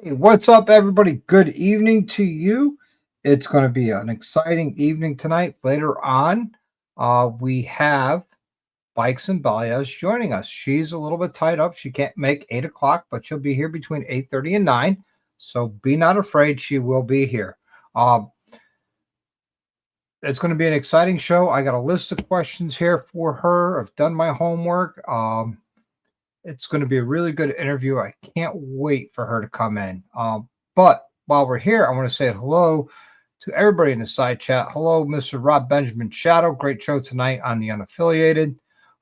Hey, what's up, everybody? Good evening to you. It's going to be an exciting evening tonight. Later on, we have Bikes and Balayage joining us. She's a little bit tied up. She can't make 8 o'clock, but she'll be here between 8:30 and 9. So be not afraid. She will be here. It's going to be an exciting show. I got a list of questions here for her. I've done my homework. It's going to be a really good interview. I can't wait for her to come in. But while we're here, I want to say hello to everybody in the side chat. Hello, Mr. Rob Benjamin Shadow. Great show tonight on the Unaffiliated.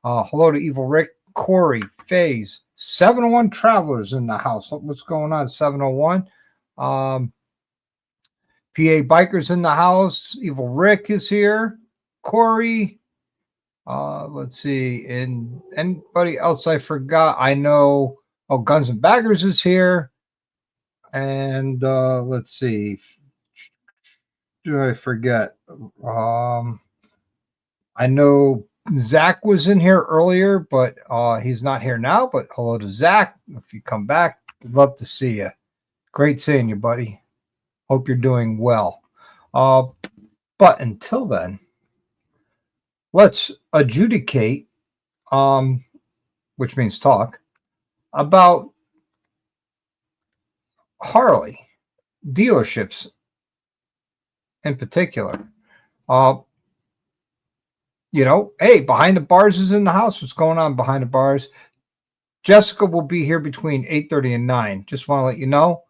Hello to Evil Rick, Corey, FaZe, 701 Travelers in the house. What's going on, 701? PA Bikers in the house. Evil Rick is here. Corey. Let's see. And anybody else I forgot? I know. Oh, Guns and Baggers is here. And let's see. Do I forget? I know Zach was in here earlier, but he's not here now. But hello to Zach. If you come back, we'd love to see you. Great seeing you, buddy. Hope you're doing well. But until then, let's adjudicate, which means talk, about Harley dealerships in particular. Hey, Behind the Bars is in the house. What's going on behind the bars? Jessica will be here between 8:30 and 9. Just want to let you know.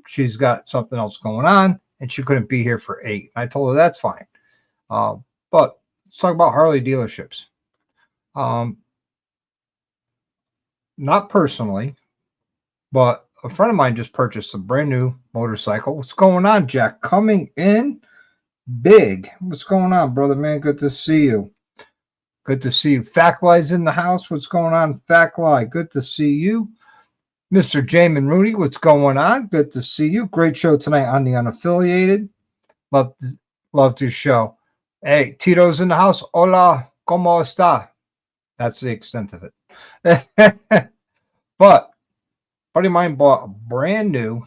She's got something else going on, and she couldn't be here for 8. I told her that's fine. But let's talk about Harley dealerships. Not personally, but a friend of mine just purchased a brand new motorcycle. What's going on, Jack? Coming in big. What's going on, brother, man? Good to see you. Good to see you. Factly's in the house. What's going on, Factly? Good to see you. Mr. Jamin Rooney, what's going on? Good to see you. Great show tonight on the Unaffiliated. Love to show. Hey, Tito's in the house. Hola, ¿cómo está? That's the extent of it. But buddy of mine bought a brand new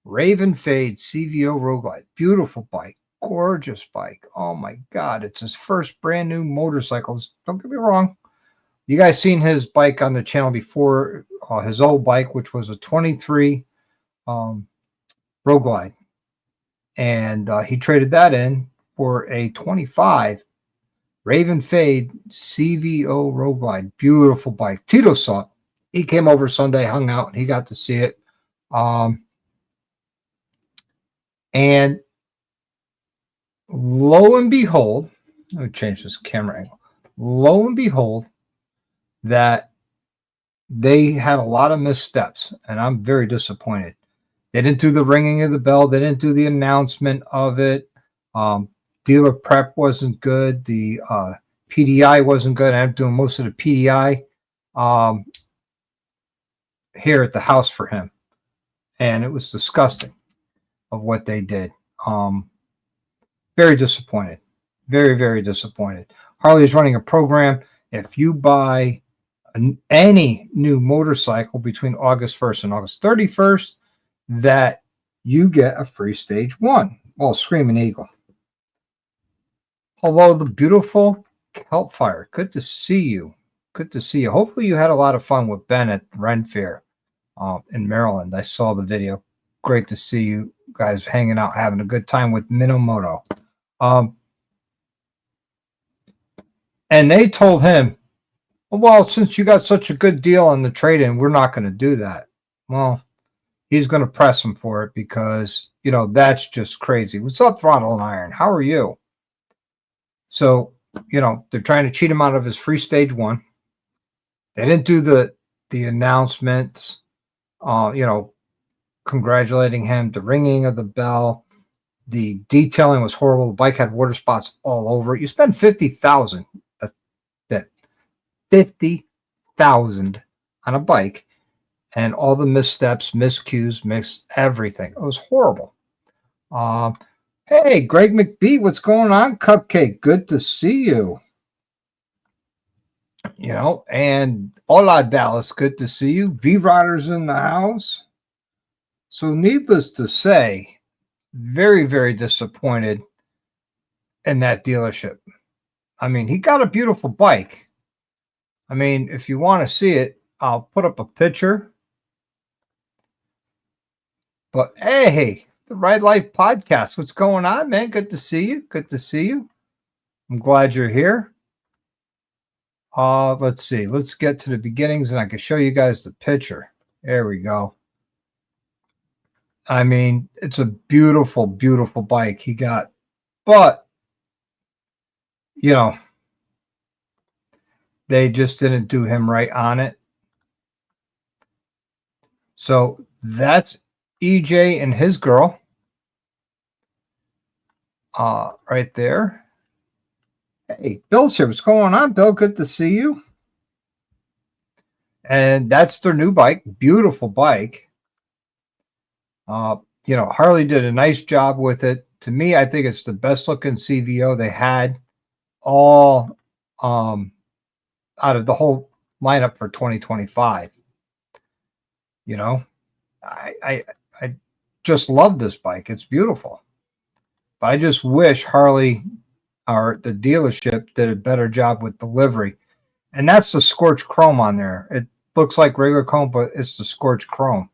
Raven Fade CVO Road Glide. Beautiful bike. Gorgeous bike. Oh my God. It's his first brand new motorcycles. Don't get me wrong. You guys seen his bike on the channel before, his old bike, which was a 23 Road Glide. And he traded that in for a 25 Raven Fade CVO Road Glide. Beautiful bike. Tito saw it. He came over Sunday, hung out, and he got to see it. And lo and behold, let me change this camera angle. Lo and behold, that they had a lot of missteps, and I'm very disappointed. They didn't do the ringing of the bell. They didn't do the announcement of it. Dealer prep wasn't good. The PDI wasn't good. I'm doing most of the PDI here at the house for him, and it was disgusting of what they did. Very disappointed. Very, very disappointed. Harley is running a program. If you buy any new motorcycle between August 1st and August 31st, that you get a free stage 1. Well, Screaming Eagle. Hello, the beautiful Kelpfire. Good to see you. Good to see you. Hopefully you had a lot of fun with Ben at Ren Fair in Maryland. I saw the video. Great to see you guys hanging out, having a good time with Minamoto. And they told him, well, since you got such a good deal on the trade-in, we're not going to do that. Well, he's going to press him for it because, that's just crazy. What's up, Throttle and Iron? How are you? So, they're trying to cheat him out of his free stage 1. They didn't do the announcements, congratulating him, the ringing of the bell. The detailing was horrible. The bike had water spots all over it. You spend $50,000. That's $50,000 on a bike, and all the missteps, miscues, missed everything. It was horrible. Hey, Greg McBee, what's going on? Cupcake, good to see you. And hola, Dallas, good to see you. V-Riders in the house. So needless to say, very, very disappointed in that dealership. I mean, he got a beautiful bike. I mean, if you want to see it, I'll put up a picture. But hey, the Ride Life podcast. What's going on, man? Good to see you. Good to see you. I'm glad you're here. Let's see. Let's get to the beginnings and I can show you guys the picture. There we go. I mean, it's a beautiful, beautiful bike he got. But, you know, they just didn't do him right on it. So that's EJ and his girl. Right there. Hey, Bill's here. What's going on, Bill? Good to see you. And that's their new bike. Beautiful bike. You know, Harley did a nice job with it. To me, I think it's the best looking CVO they had all out of the whole lineup for 2025. You know, I just love this bike. It's beautiful. But I just wish Harley or the dealership did a better job with delivery. And that's the scorched chrome on there. It looks like regular chrome, but it's the scorched chrome.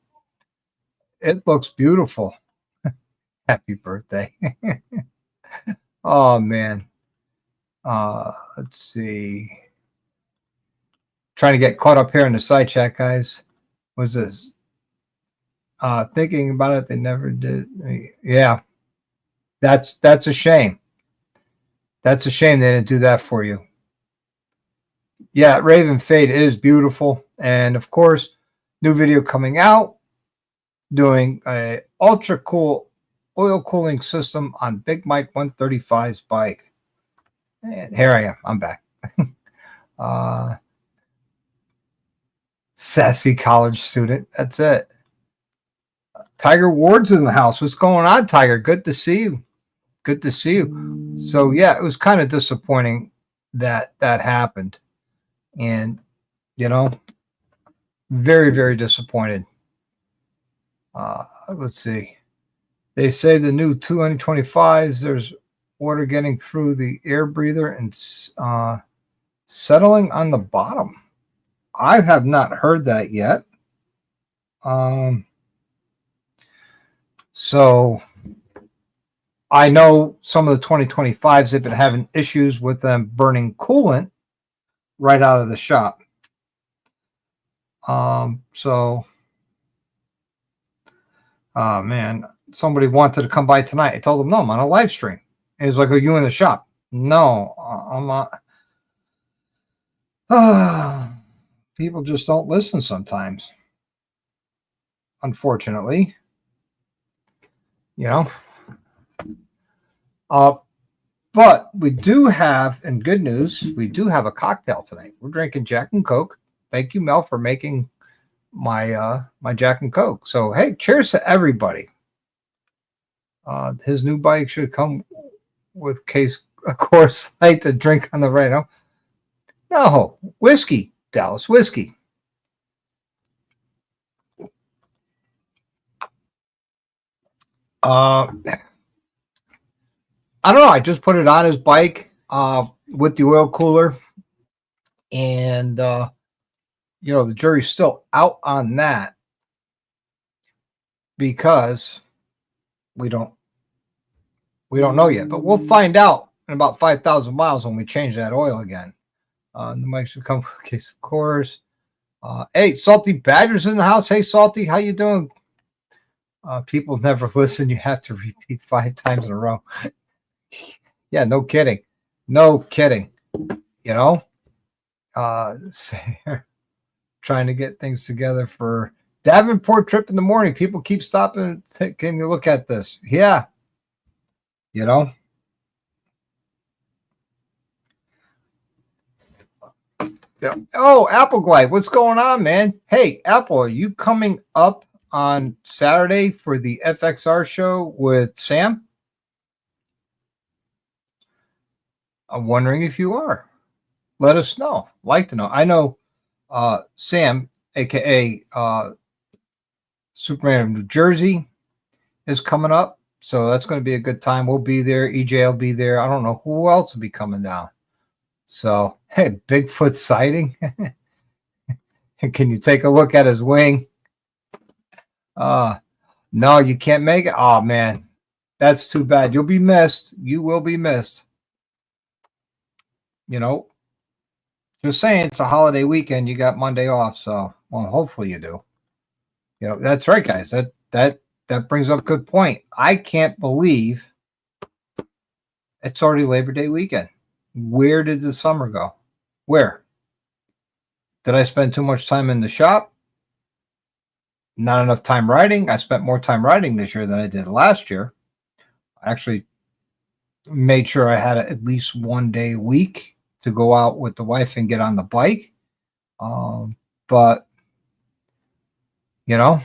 It looks beautiful. Happy birthday. Oh, man. Let's see. Trying to get caught up here in the side chat, guys. What's this? Thinking about it, they never did. Yeah. That's a shame. That's a shame they didn't do that for you. Yeah, Raven Fade is beautiful. And, of course, new video coming out doing a ultra cool oil cooling system on Big Mike 135's bike. And here I am. I'm back. Sassy college student. That's it. Tiger Ward's in the house. What's going on, Tiger? Good to see you. Good to see you. So, yeah, it was kind of disappointing that that happened. And, you know, very, very disappointed. Let's see. They say the new 2025s, there's water getting through the air breather and settling on the bottom. I have not heard that yet. So I know some of the 2025s have been having issues with them burning coolant right out of the shop. Man, somebody wanted to come by tonight. I told them, no, I'm on a live stream. And he's like, are you in the shop? No, I'm not. People just don't listen sometimes. Unfortunately. You know. But we do have, and good news, we do have a cocktail tonight. We're drinking Jack and Coke. Thank you, Mel, for making my my Jack and Coke. So hey, cheers to everybody. His new bike should come with case, of course, light to drink on the right. No, whiskey, Dallas whiskey. I don't know. I just put it on his bike with the oil cooler, and you know, the jury's still out on that because we don't know yet. But we'll find out in about 5,000 miles when we change that oil again. The mic should come. Okay, of course. Hey, Salty Badger's in the house. Hey, Salty, how you doing? People never listen. You have to repeat 5 times in a row. Yeah, no kidding. No kidding. You know? Trying to get things together for Davenport trip in the morning. People keep stopping. Can you look at this? Yeah. You know? Yeah. Oh, Apple Glide. What's going on, man? Hey, Apple, are you coming up on Saturday for the FXR show with Sam? I'm wondering if you are. Let us know. Like to know. I know Sam, aka Superman of New Jersey is coming up. So that's going to be a good time. We'll be there. EJ will be there. I don't know who else will be coming down. So, hey, Bigfoot sighting. Can you take a look at his wing? No, you can't make it. Oh, man. That's too bad. You'll be missed. You will be missed. You know, just saying, it's a holiday weekend. You got Monday off. So, well, hopefully you do. You know, that's right, guys. That brings up a good point. I can't believe it's already Labor Day weekend. Where did the summer go? Where? Did I spend too much time in the shop? Not enough time riding? I spent more time riding this year than I did last year. I actually made sure I had at least one day a week to go out with the wife and get on the bike. But, you know,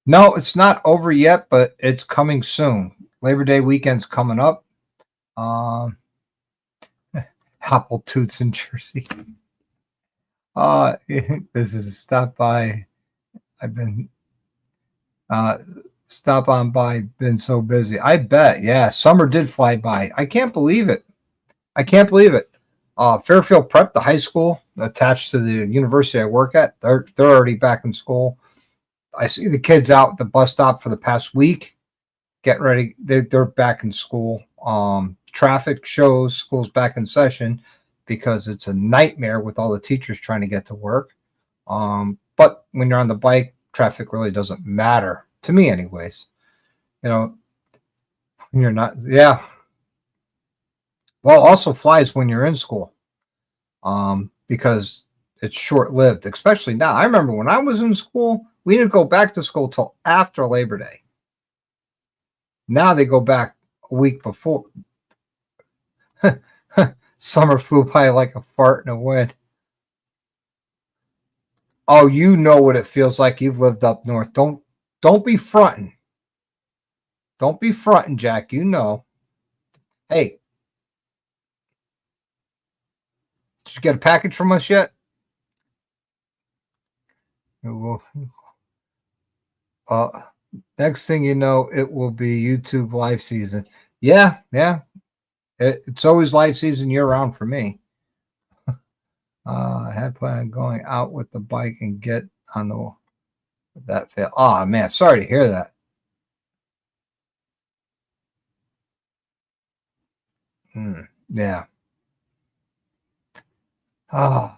no, it's not over yet, but it's coming soon. Labor Day weekend's coming up. Apple Toots in Jersey. This is a stop by. I've been stop on by. Been so busy. I bet. Yeah, summer did fly by. I can't believe it. I can't believe it. Fairfield Prep, the high school attached to the university I work at, they're already back in school. I see the kids out at the bus stop for the past week, getting ready. They're back in school. Traffic shows school's back in session because it's a nightmare with all the teachers trying to get to work. But when you're on the bike, traffic really doesn't matter to me anyways. You know, when you're not, yeah. Well, also flies when you're in school because it's short-lived, especially now. I remember when I was in school, we didn't go back to school till after Labor Day. Now they go back a week before. Summer flew by like a fart in the wind. Oh, you know what it feels like. You've lived up north. Don't be fronting. Don't be fronting, Jack. You know. Hey, did you get a package from us yet? Next thing you know, it will be YouTube live season. Yeah. It's always live season year round for me. I had planned on going out with the bike and get on the that fail. Oh man, sorry to hear that. Yeah. Oh,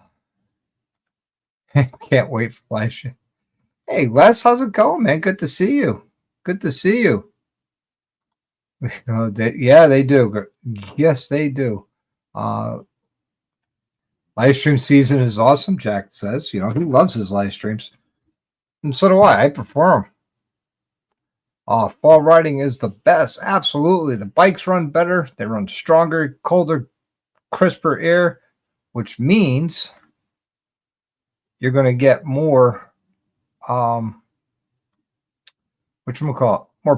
can't wait for live show. Hey, Les, how's it going, man? Good to see you. Good to see you. Yeah, they do. Yes, they do. Live stream season is awesome, Jack says. You know, he loves his live streams. And so do I. I prefer them. Fall riding is the best. Absolutely. The bikes run better. They run stronger, colder, crisper air, which means you're going to get more, more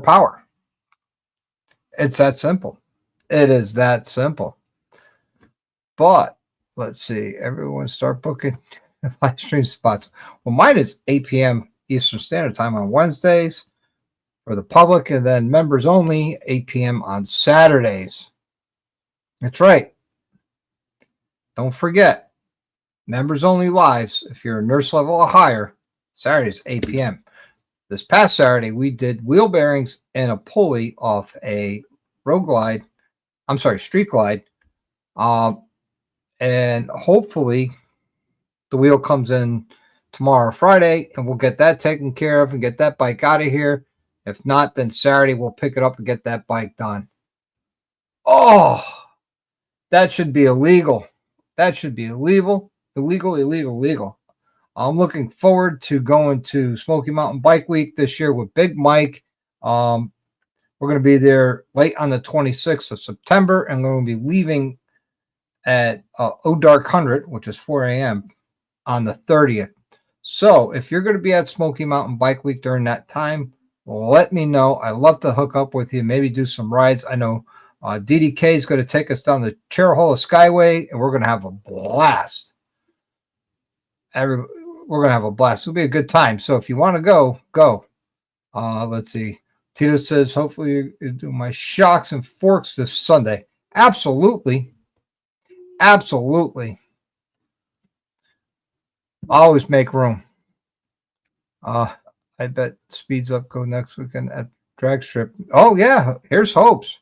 power. It's that simple. It is that simple. But let's see. Everyone start booking live stream spots. Well, mine is 8 p.m. Eastern Standard Time on Wednesdays for the public, and then members only 8 p.m. on Saturdays. That's right. Don't forget, members only lives. If you're a nurse level or higher, Saturdays 8 p.m. This past Saturday, we did wheel bearings and a pulley off a street glide. And hopefully the wheel comes in tomorrow, Friday, and we'll get that taken care of and get that bike out of here. If not, then Saturday we'll pick it up and get that bike done. Oh, that should be illegal. That should be illegal. Illegal. I'm looking forward to going to Smoky Mountain Bike Week this year with Big Mike. We're going to be there late on the 26th of September, and we're going to be leaving at Dark 100, which is 4 a.m. on the 30th. So if you're going to be at Smoky Mountain Bike Week during that time, let me know. I'd love to hook up with you, maybe do some rides. I know DDK is going to take us down the Cherhola Skyway, and we're going to have a blast. we're gonna have a blast. It'll be a good time. So if you want to go, go. Let's see. Tito says, hopefully you do my shocks and forks this Sunday. Absolutely. Absolutely. Always make room. I bet Speeds Up go next weekend at Drag Strip. Oh, yeah. Here's hopes.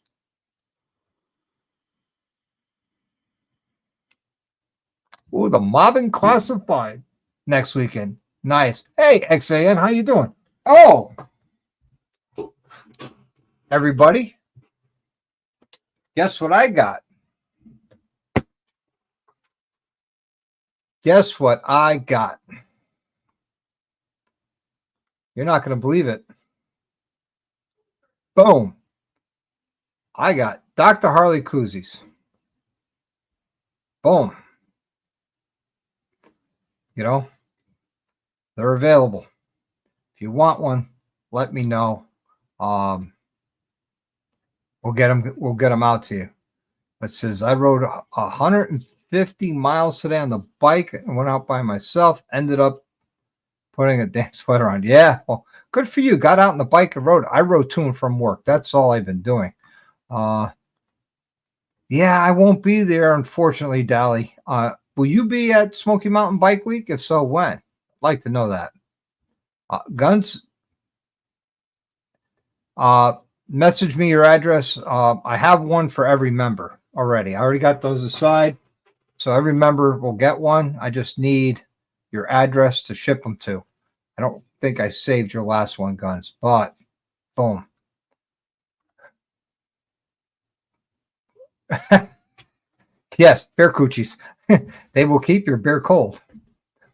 Ooh, the Mobbing Classified next weekend. Nice. Hey, XAN, how you doing? Oh, everybody, guess what I got? Guess what I got? You're not going to believe it. Boom. I got Dr. Harley koozies. Boom. You know, they're available. If you want one, let me know. We'll get them out to you. It says I rode 150 miles today on the bike and went out by myself. Ended up putting a damn sweater on. Yeah, well, good for you. Got out on the bike and rode. I rode to and from work. That's all I've been doing. Yeah, I won't be there, unfortunately, Dally. Will you be at Smoky Mountain Bike Week? If so, when? I'd like to know that. Guns. Message me your address. I have one for every member already. I already got those aside. So every member will get one. I just need your address to ship them to. I don't think I saved your last one, Guns, but boom. Yes, bear coochies. They will keep your beer cold.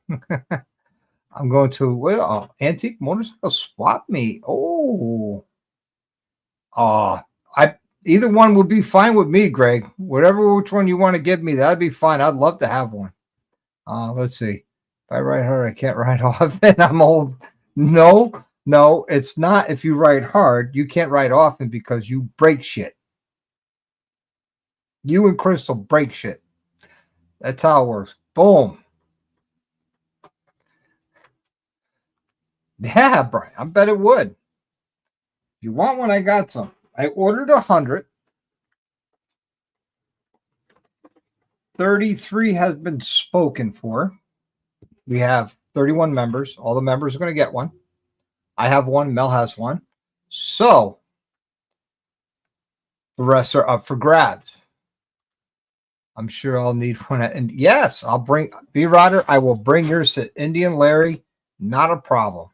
I'm going to antique motorcycle swap meet. Oh, either one would be fine with me, Greg. Which one you want to give me, that'd be fine. I'd love to have one. Let's see. If I ride hard, I can't ride often. I'm old. No, it's not. If you ride hard, you can't ride often because you break shit. You and Crystal break shit. That's how it works. Boom. Yeah, Brian. I bet it would. If you want one, I got some. I ordered 100. 33 has been spoken for. We have 31 members. All the members are going to get one. I have one. Mel has one. So the rest are up for grabs. I'm sure I'll need one. And yes, I'll bring B-Rodder. I will bring yours to Indian Larry. Not a problem.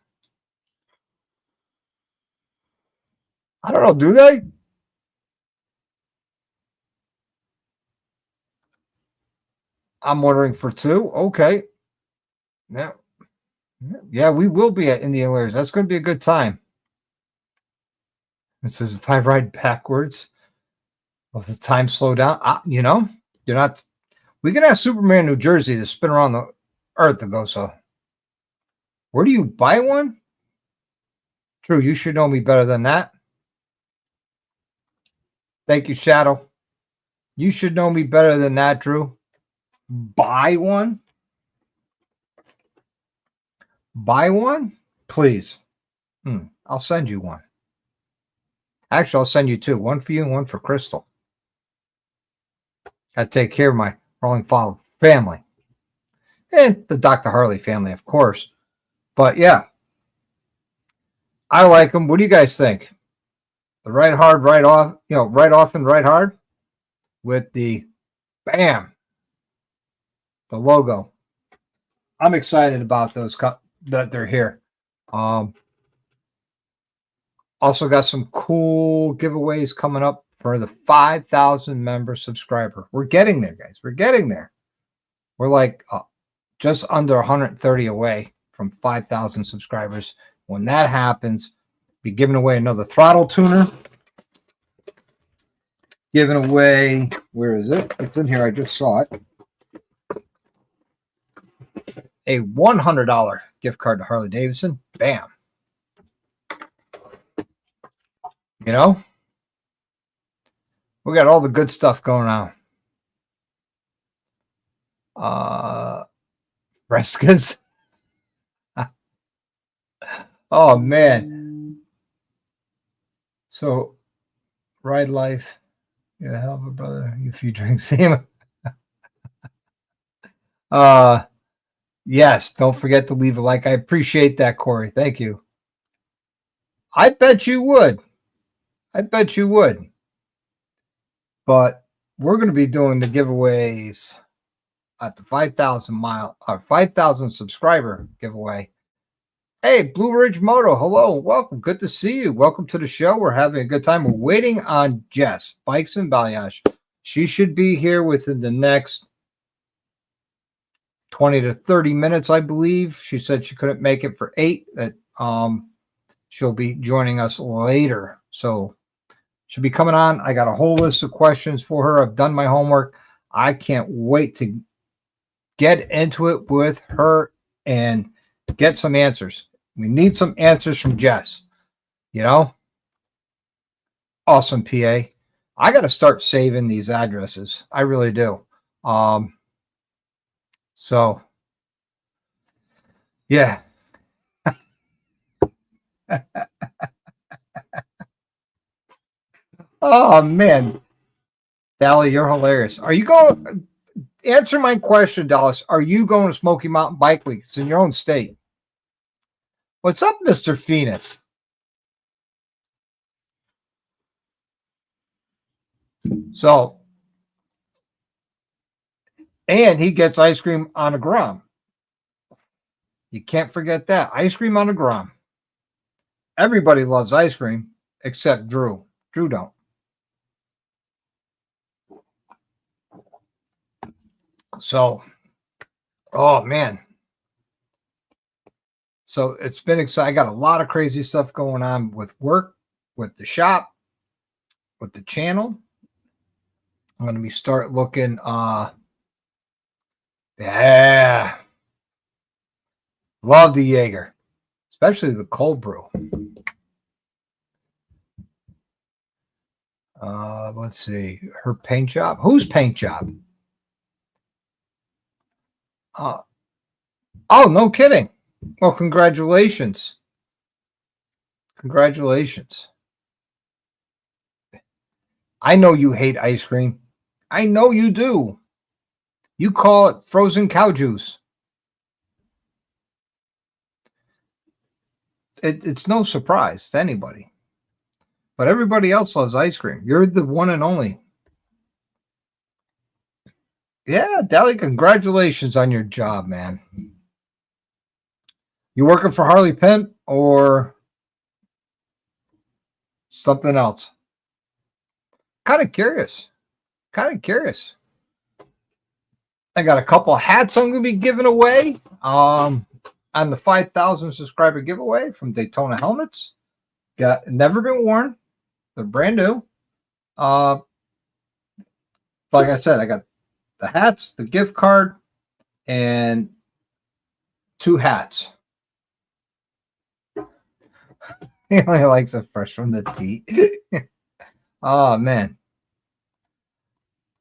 I don't know. Do they? I'm ordering for 2. Okay. Yeah, we will be at Indian Larry's. That's going to be a good time. It says if I ride backwards, will the time slow down? You're not. We can have Superman New Jersey to spin around the earth and go. So, where do you buy one? True, you should know me better than that. Thank you, Shadow. You should know me better than that, Drew. Buy one? Buy one? Please. I'll send you one. Actually, I'll send you 2. One for you and one for Crystal. I take care of my Rolling Follow family. And the Dr. Harley family, of course. But yeah. I like them. What do you guys think? The ride hard, ride off, ride off and ride hard with the bam, the logo. I'm excited about those that they're here. Also got some cool giveaways coming up for the 5,000 member subscriber. We're getting there, guys. We're getting there. We're like just under 130 away from 5,000 subscribers. When that happens, be giving away another throttle tuner. Giving away, where is it? It's in here. I just saw it. A $100 gift card to Harley Davidson. Bam. We got all the good stuff going on. Frescas. Oh man. So ride life. Yeah, hell of a brother. If you drink salmon. Yes, don't forget to leave a like. I appreciate that, Corey. Thank you. I bet you would. I bet you would. But we're going to be doing the giveaways at the 5,000 subscriber giveaway. Hey, Blue Ridge Moto, hello, welcome. Good to see you. Welcome to the show. We're having a good time. We're waiting on Jess, Bikes and Balayage. She should be here within the next 20 to 30 minutes, I believe. She said she couldn't make it for 8. That she'll be joining us later. So she'll be coming on. I got a whole list of questions for her. I've done my homework. I can't wait to get into it with her and get some answers. We need some answers from Jess. You know? Awesome, PA. I got to start saving these addresses. I really do. So, yeah. Oh, man. Dally, you're hilarious. Are you going... Answer my question, Dallas. Are you going to Smoky Mountain Bike Week? It's in your own state. What's up, Mr. Phoenix? So, and he gets ice cream on a Grom. You can't forget that. Ice cream on a Grom. Everybody loves ice cream except Drew. Drew don't. So, oh man. So it's been exciting. I got a lot of crazy stuff going on with work, with the shop, with the channel. I'm going to be start looking. Yeah. Love the Jaeger, especially the cold brew. Let's see. Her paint job. Whose paint job? Oh, no kidding. Well, congratulations. Congratulations. I know you hate ice cream. I know you do. You call it frozen cow juice. It's no surprise to anybody. But everybody else loves ice cream. You're the one and only. Yeah, Dally, congratulations on your job, man. You working for Harley Pimp or something else? Kind of curious. I got a couple of hats I'm going to be giving away on the 5,000 subscriber giveaway from Daytona Helmets. Got never been worn. They're brand new. Like I said, I got the hats, the gift card, and 2 hats. He only likes it fresh from the teat. Oh, man.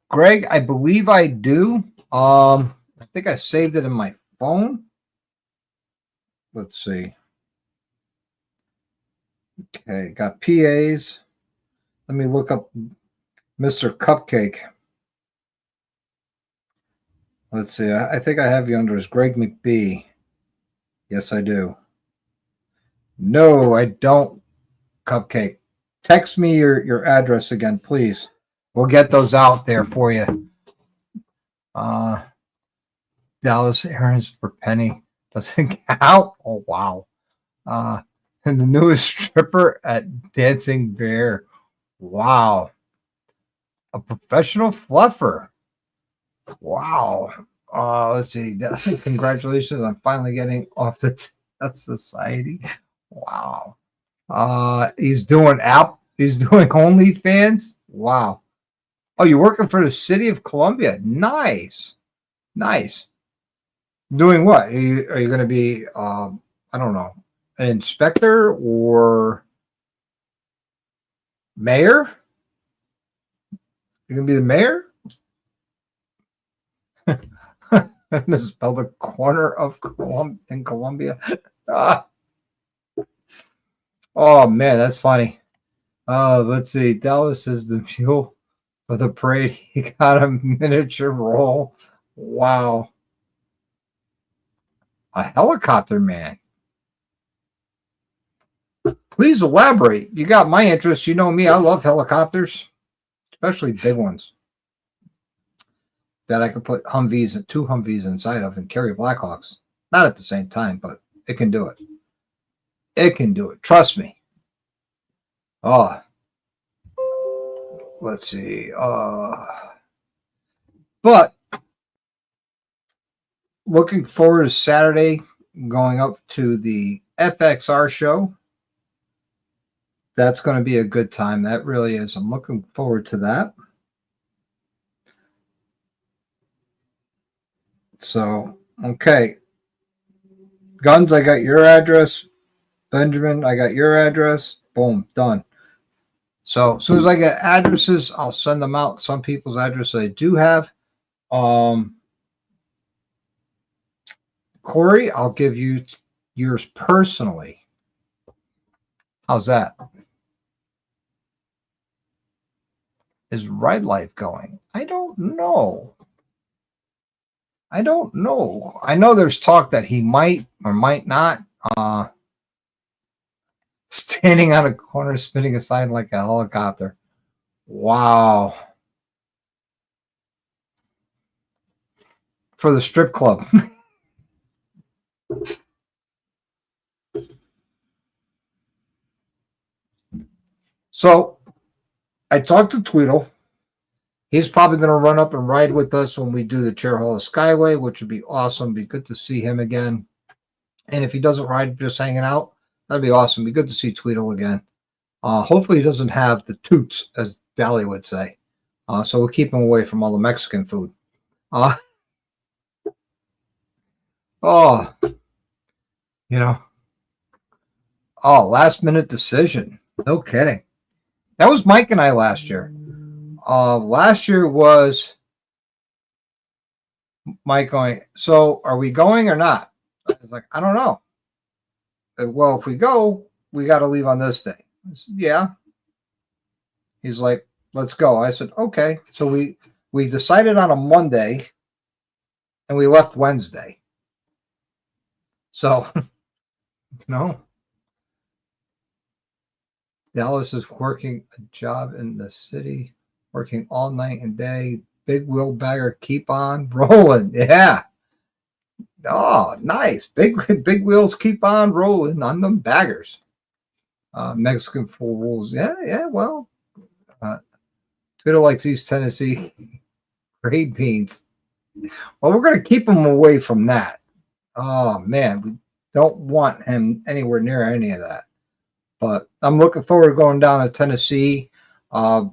Greg, I believe I do. I think I saved it in my phone. Let's see. Okay, got PAs. Let me look up Mr. Cupcake. Let's see. I think I have you under as Greg McBee. Yes, I do. No, I don't, Cupcake. Text me your address again, please. We'll get those out there for you. Dallas errands for Penny doesn't count. Oh, wow. And the newest stripper at Dancing Bear. Wow. A professional fluffer. Wow. Let's see. Congratulations on finally getting off the Test Society. Wow. He's doing OnlyFans. Wow. Oh, you're working for the city of Columbia. Nice. Doing what? Are you going to be, I don't know, an inspector or mayor? You're going to be the mayor? Misspelled the corner of in Columbia. Oh man, that's funny. Let's see. Dallas is the mule for the parade. He got a miniature roll. Wow. A helicopter man. Please elaborate. You got my interest. You know me. I love helicopters, especially big ones that I could put Humvees and 2 Humvees inside of and carry Blackhawks. Not at the same time, but it can do it. It can do it. Trust me. Oh, let's see. But looking forward to Saturday, going up to the FXR show. That's going to be a good time. That really is. I'm looking forward to that. So, okay. Guns, I got your address. Benjamin, I got your address. Boom, done. So as soon as I get addresses, I'll send them out. Some people's addresses I do have. Corey, I'll give you yours personally. How's that? Is Ride Life going? I don't know. I don't know. I know there's talk that he might or might not. Standing on a corner, spinning aside like a helicopter. Wow. For the strip club. So I talked to Tweedle. He's probably going to run up and ride with us when we do the Chair Hall of Skyway, which would be awesome. Be good to see him again. And if he doesn't ride, just hanging out, that'd be awesome. Be good to see Tweedle again. Hopefully he doesn't have the toots, as Dally would say. So we'll keep him away from all the Mexican food. Last minute decision. No kidding. That was Mike and I last year. Last year was Mike going, so are we going or not? I was like, I don't know. Well, if we go, we got to leave on this day. I said, yeah. He's like, let's go. I said, okay. So we decided on a Monday and we left Wednesday. So, Dallas is working a job in the city, working all night and day. Big wheel bagger, keep on rolling. Yeah. Oh, nice. Big wheels keep on rolling on them baggers. Mexican full rules. Yeah. Well, Twitter likes East Tennessee. Great beans. Well, we're going to keep him away from that. Oh, man. We don't want him anywhere near any of that. But I'm looking forward to going down to Tennessee, riding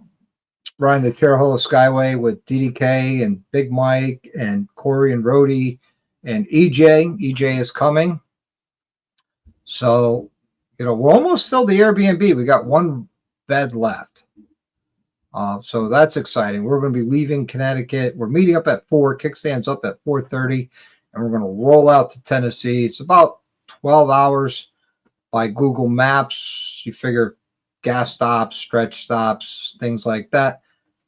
the Chair Hall of Skyway with DDK and Big Mike and Corey and Rhodey and EJ. EJ is coming. So, we're almost filled the Airbnb. We got one bed left. So that's exciting. We're going to be leaving Connecticut. We're meeting up at 4. Kickstand's up at 4:30. And we're going to roll out to Tennessee. It's about 12 hours by Google Maps. You figure gas stops, stretch stops, things like that.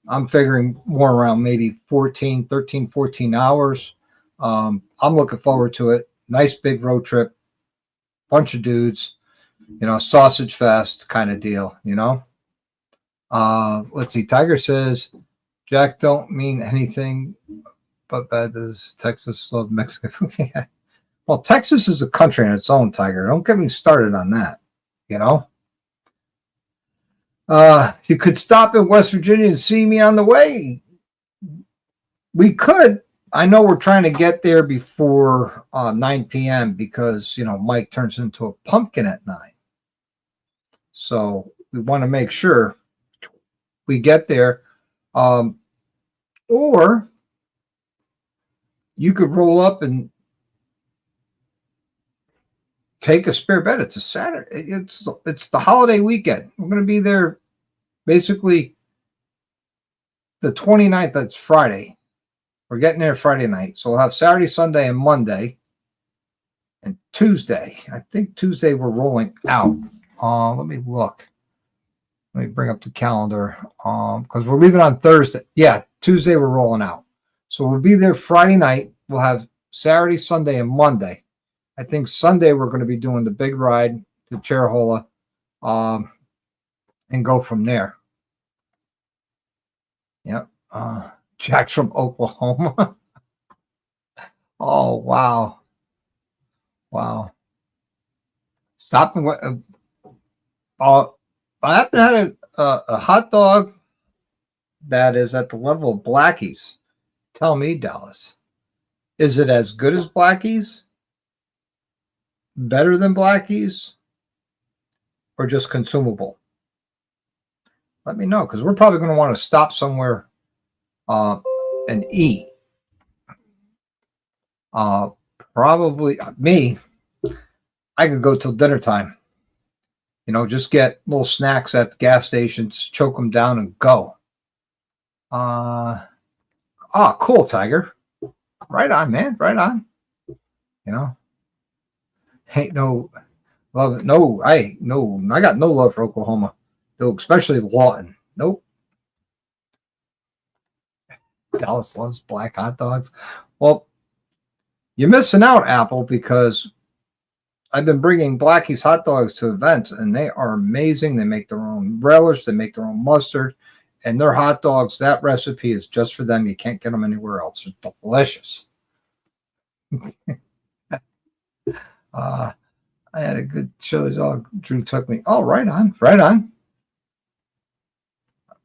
I'm figuring more around maybe 13, 14 hours. I'm looking forward to it. Nice big road trip. Bunch of dudes. Sausage fest kind of deal, Let's see. Tiger says, Jack don't mean anything but bad. Does Texas love Mexican food? Yeah. Well, Texas is a country in its own, Tiger. Don't get me started on that, You could stop in West Virginia and see me on the way. We could. I know we're trying to get there before 9 p.m. because, Mike turns into a pumpkin at 9. So we want to make sure we get there. Or you could roll up and take a spare bed. It's a Saturday. It's the holiday weekend. We're going to be there basically the 29th. That's Friday. We're getting there Friday night. So we'll have Saturday, Sunday, and Monday. And Tuesday. I think Tuesday we're rolling out. Let me look. Let me bring up the calendar. Because we're leaving on Thursday. Yeah, Tuesday we're rolling out. So we'll be there Friday night. We'll have Saturday, Sunday, and Monday. I think Sunday we're going to be doing the big ride to Cherhola, and go from there. Yep. Jack's from Oklahoma. Oh, wow. Wow. Stopping. I haven't had a hot dog that is at the level of Blackie's. Tell me, Dallas. Is it as good as Blackie's? Better than Blackie's? Or just consumable? Let me know, because we're probably going to want to stop somewhere and eat. Probably me, I could go till dinner time. You know, just get little snacks at the gas stations, choke them down, and go. Cool, Tiger. Right on, man. Right on. You know, ain't no love. No, I got no love for Oklahoma. No, especially Lawton. Nope. Dallas loves black hot dogs. Well, you're missing out, Apple, because I've been bringing Blackie's hot dogs to events, and they are amazing. They make their own relish. They make their own mustard. And their hot dogs, that recipe is just for them. You can't get them anywhere else. They're delicious. I had a good chili dog. Drew took me. Oh, right on. Right on.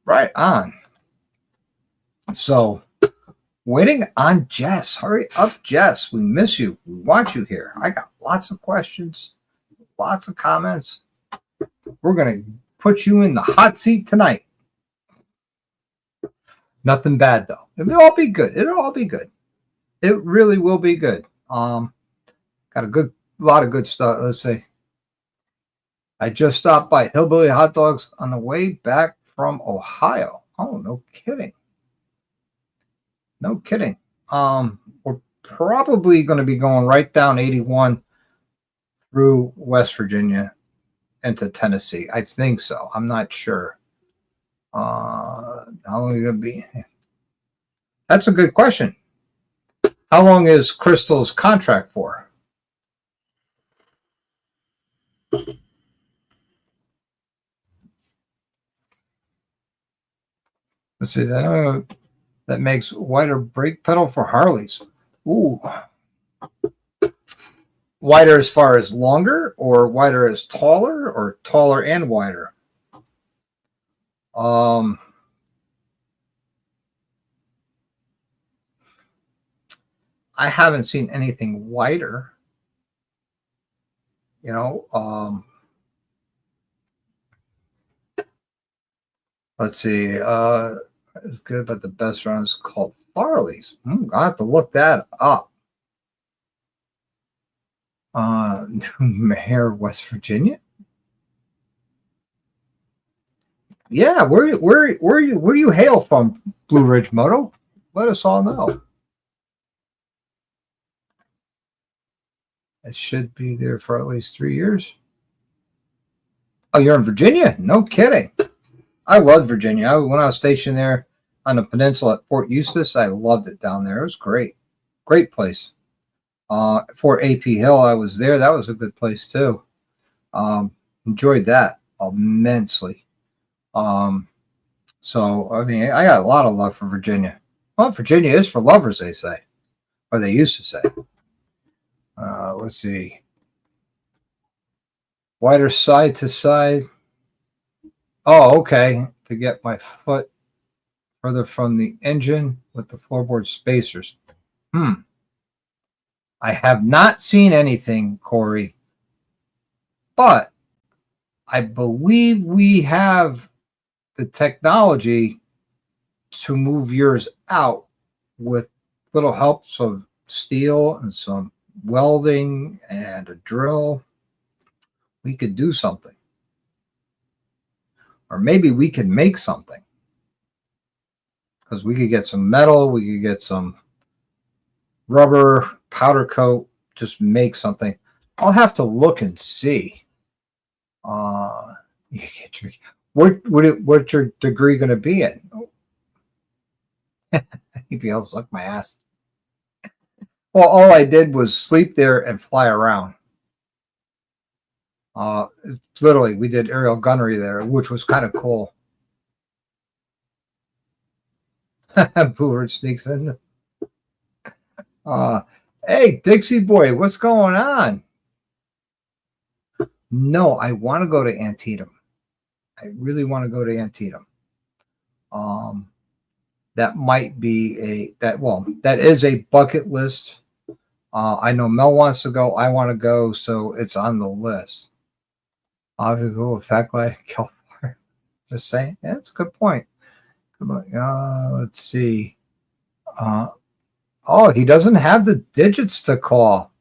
Right on. So, waiting on Jess. Hurry up, Jess. We miss you. We want you here. I got lots of questions, lots of comments. We're going to put you in the hot seat tonight. Nothing bad, though. It'll all be good. It'll all be good. It really will be good. Got a lot of good stuff. Let's see. I just stopped by Hillbilly Hot Dogs on the way back from Ohio. Oh, no kidding. No kidding. We're probably going to be going right down 81 through West Virginia into Tennessee. I think so. I'm not sure. How long are you going to be? That's a good question. How long is Crystal's contract for? Let's see. I know that makes wider brake pedal for Harleys. Ooh. Wider as far as longer, or wider as taller, or taller and wider? I haven't seen anything wider. You know, let's see. It's good, but the best round is called Farley's. I have to look that up. Mayor, West Virginia. Yeah, where do you hail from, Blue Ridge Moto? Let us all know. It should be there for at least 3 years. Oh, you're in Virginia? No kidding. I loved Virginia. When I was stationed there on the peninsula at Fort Eustis, I loved it down there. It was great. Great place. Fort AP Hill, I was there. That was a good place too. Enjoyed that immensely. So, I mean, I got a lot of love for Virginia. Well, Virginia is for lovers, they say. Or they used to say. Let's see. Wider side to side. Oh, okay. To get my foot further from the engine with the floorboard spacers. I have not seen anything, Corey, but I believe we have the technology to move yours out with little helps of steel and some welding and a drill. We could do something. Or maybe we could make something. Because we could get some metal, we could get some rubber, powder coat, just make something. I'll have to look and see. You get your, what's your degree going to be in? You'd be able to suck my ass. Well, all I did was sleep there and fly around. Literally, we did aerial gunnery there, which was kind of cool. Bluebird sneaks in. Hey, Dixie boy, what's going on? No, I want to go to Antietam. I really want to go to Antietam. That might be that is a bucket list. I know Mel wants to go. I want to go, so it's on the list. I'll go with Fact like California. Just saying. Yeah, that's a good point. Let's see. Oh, he doesn't have the digits to call.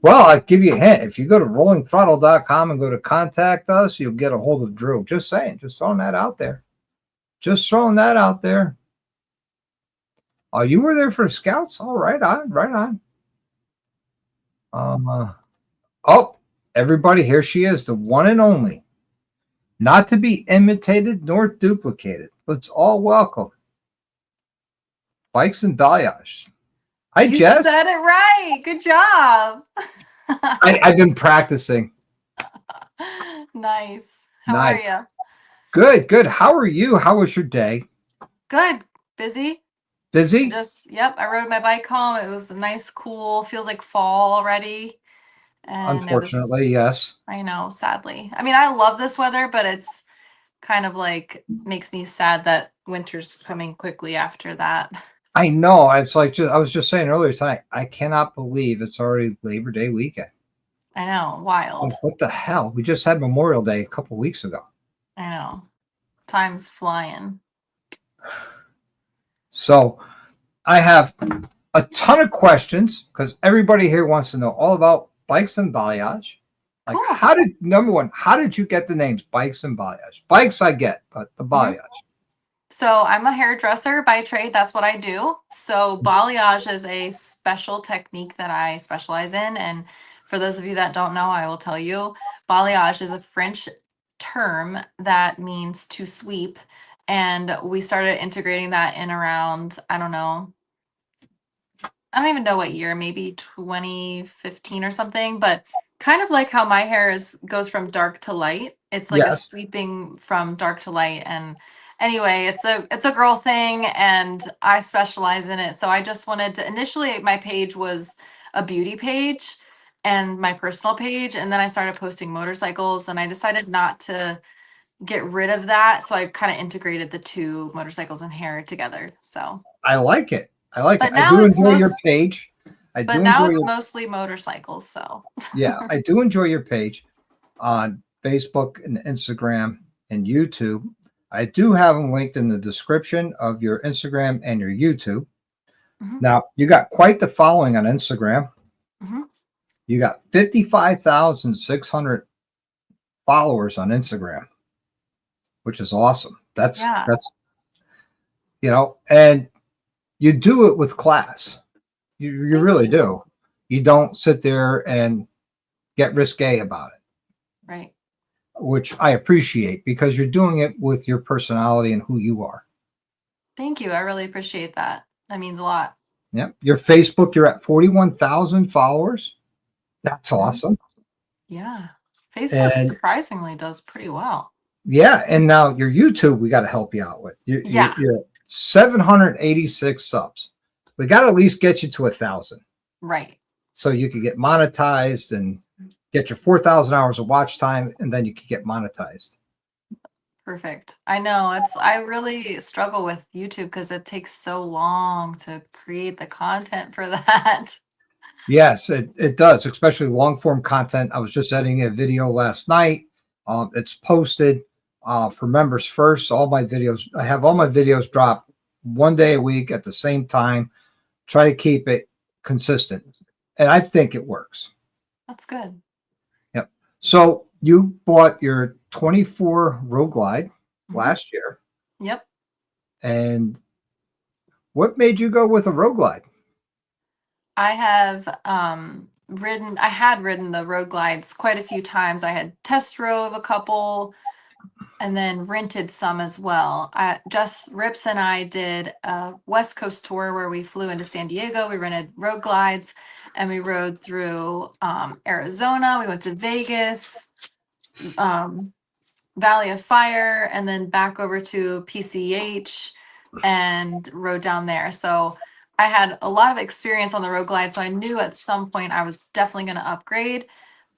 Well, I'll give you a hint. If you go to rollingthrottle.com and go to contact us, you'll get a hold of Drew. Just saying. Just throwing that out there. Just throwing that out there. Oh, you were there for Scouts? Oh, right on. Oh, everybody, here she is, the one and only. Not to be imitated nor duplicated. Let's all welcome Bikes and Balayage. Hi, Jess. You said it right. Good job. I've been practicing. Nice. How are you? Good. How are you? How was your day? Good. Busy? Busy? Yep. I rode my bike home. It was nice, cool. Feels like fall already. And unfortunately, yes. I know, sadly. I mean, I love this weather, but it's kind of like makes me sad that winter's coming quickly after that. I know. It's like I was just saying earlier tonight, I cannot believe it's already Labor Day weekend. I know. Wild. What the hell? We just had Memorial Day a couple weeks ago. I know. Time's flying. So I have a ton of questions because everybody here wants to know all about Bikes and Balayage. Like, cool. Number one, how did you get the names Bikes and Balayage? Bikes I get, but the balayage. So I'm a hairdresser by trade. That's what I do. So balayage is a special technique that I specialize in. And for those of you that don't know, I will tell you, balayage is a French term that means to sweep. And we started integrating that in around, I don't even know what year, maybe 2015 or something, but kind of like how my hair goes from dark to light. It's like a sweeping from dark to light. And anyway, it's a girl thing and I specialize in it. So I just wanted to, initially my page was a beauty page and my personal page. And then I started posting motorcycles and I decided not to get rid of that. So I kind of integrated the two, motorcycles and hair, together. So I like it. I now do enjoy your page. Now it's mostly motorcycles. So yeah, I do enjoy your page on Facebook and Instagram and YouTube. I do have them linked in the description of your Instagram and your YouTube. Mm-hmm. Now, you got quite the following on Instagram. Mm-hmm. You got 55,600 followers on Instagram, which is awesome. That's and you do it with class. You really do. You don't sit there and get risque about it. Right. Which I appreciate because you're doing it with your personality and who you are. Thank you. I really appreciate that. That means a lot. Yep. Your Facebook, you're at 41,000 followers. That's awesome. Yeah. Facebook surprisingly does pretty well. Yeah. And now your YouTube, we got to help you out with. You're at 786 subs. We got to at least get you to 1,000. Right. So you could get monetized and get your 4,000 hours of watch time, and then you could get monetized. Perfect. I know I really struggle with YouTube because it takes so long to create the content for that. Yes, it does, especially long form content. I was just editing a video last night. It's posted for members first. I have all my videos drop one day a week at the same time. Try to keep it consistent. And I think it works. That's good. Yep. So you bought your 24 Road Glide last year. Yep. And what made you go with a Road Glide? I have had ridden the road glides quite a few times. I had test drove a couple and then rented some as well. Jess Rips and I did a West Coast tour where we flew into San Diego. We rented road glides and we rode through Arizona. We went to Vegas, um, Valley of Fire, and then back over to PCH and rode down there. So I had a lot of experience on the road glide. So I knew at some point I was definitely going to upgrade.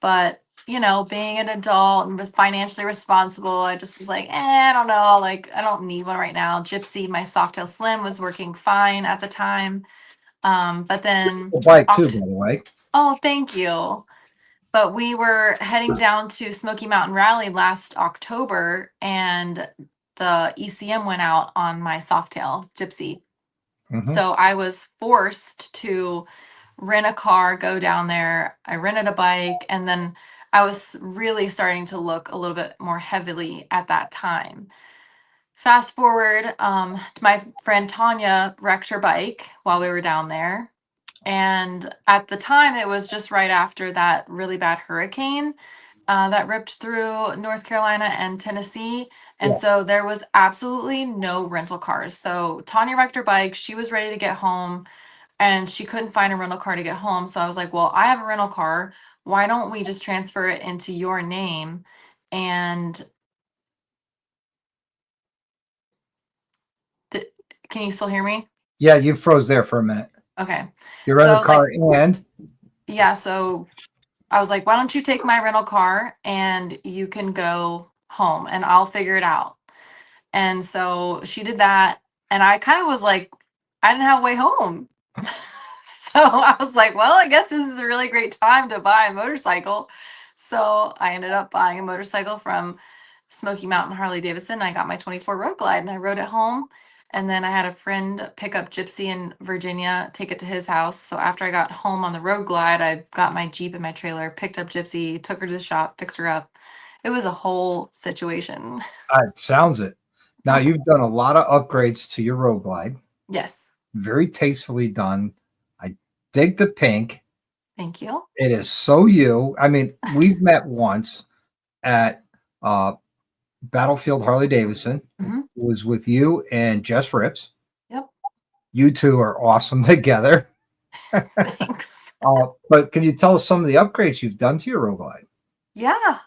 But, you know, being an adult and was financially responsible, I just was like, I don't know. Like, I don't need one right now. Gypsy, my Softail Slim, was working fine at the time. But then, The bike too, by the way. oh, thank you. But we were heading down to Smoky Mountain Rally last October, and the ECM went out on my Softail Gypsy. Mhm. So I was forced to rent a car, go down there. I rented a bike, and then I was really starting to look a little bit more heavily at that time. Fast forward, my friend Tanya wrecked her bike while we were down there. And at the time, it was just right after that really bad hurricane that ripped through North Carolina and Tennessee. And Yeah. so there was absolutely no rental cars. So Tanya wrecked her bike. She was ready to get home and she couldn't find a rental car to get home. So I was like, well, I have a rental car. Why don't we just transfer it into your name? And th- can you still hear me? Yeah, you froze there for a minute. Okay. You So rent I a was like, car and yeah. So I was like, why don't you take my rental car and you can go home and I'll figure it out. And so she did that. And I kind of was like, I didn't have a way home. So I was like, well, I guess this is a really great time to buy a motorcycle. So I ended up buying a motorcycle from Smoky Mountain Harley Davidson. I got my 24 Road Glide and I rode it home. And then I had a friend pick up Gypsy in Virginia, take it to his house. So after I got home on the Road Glide, I got my Jeep and my trailer, picked up Gypsy, took her to the shop, fixed her up. It was a whole situation. it sounds it. Now you've done a lot of upgrades to your road glide. Yes. Very tastefully done. I dig the pink. Thank you. It is so you. I mean, we've met once at Battlefield Harley Davidson. Hmm. It was with you and Jess Rips. Yep. You two are awesome together. Thanks. But can you tell us some of the upgrades you've done to your road glide? Yeah.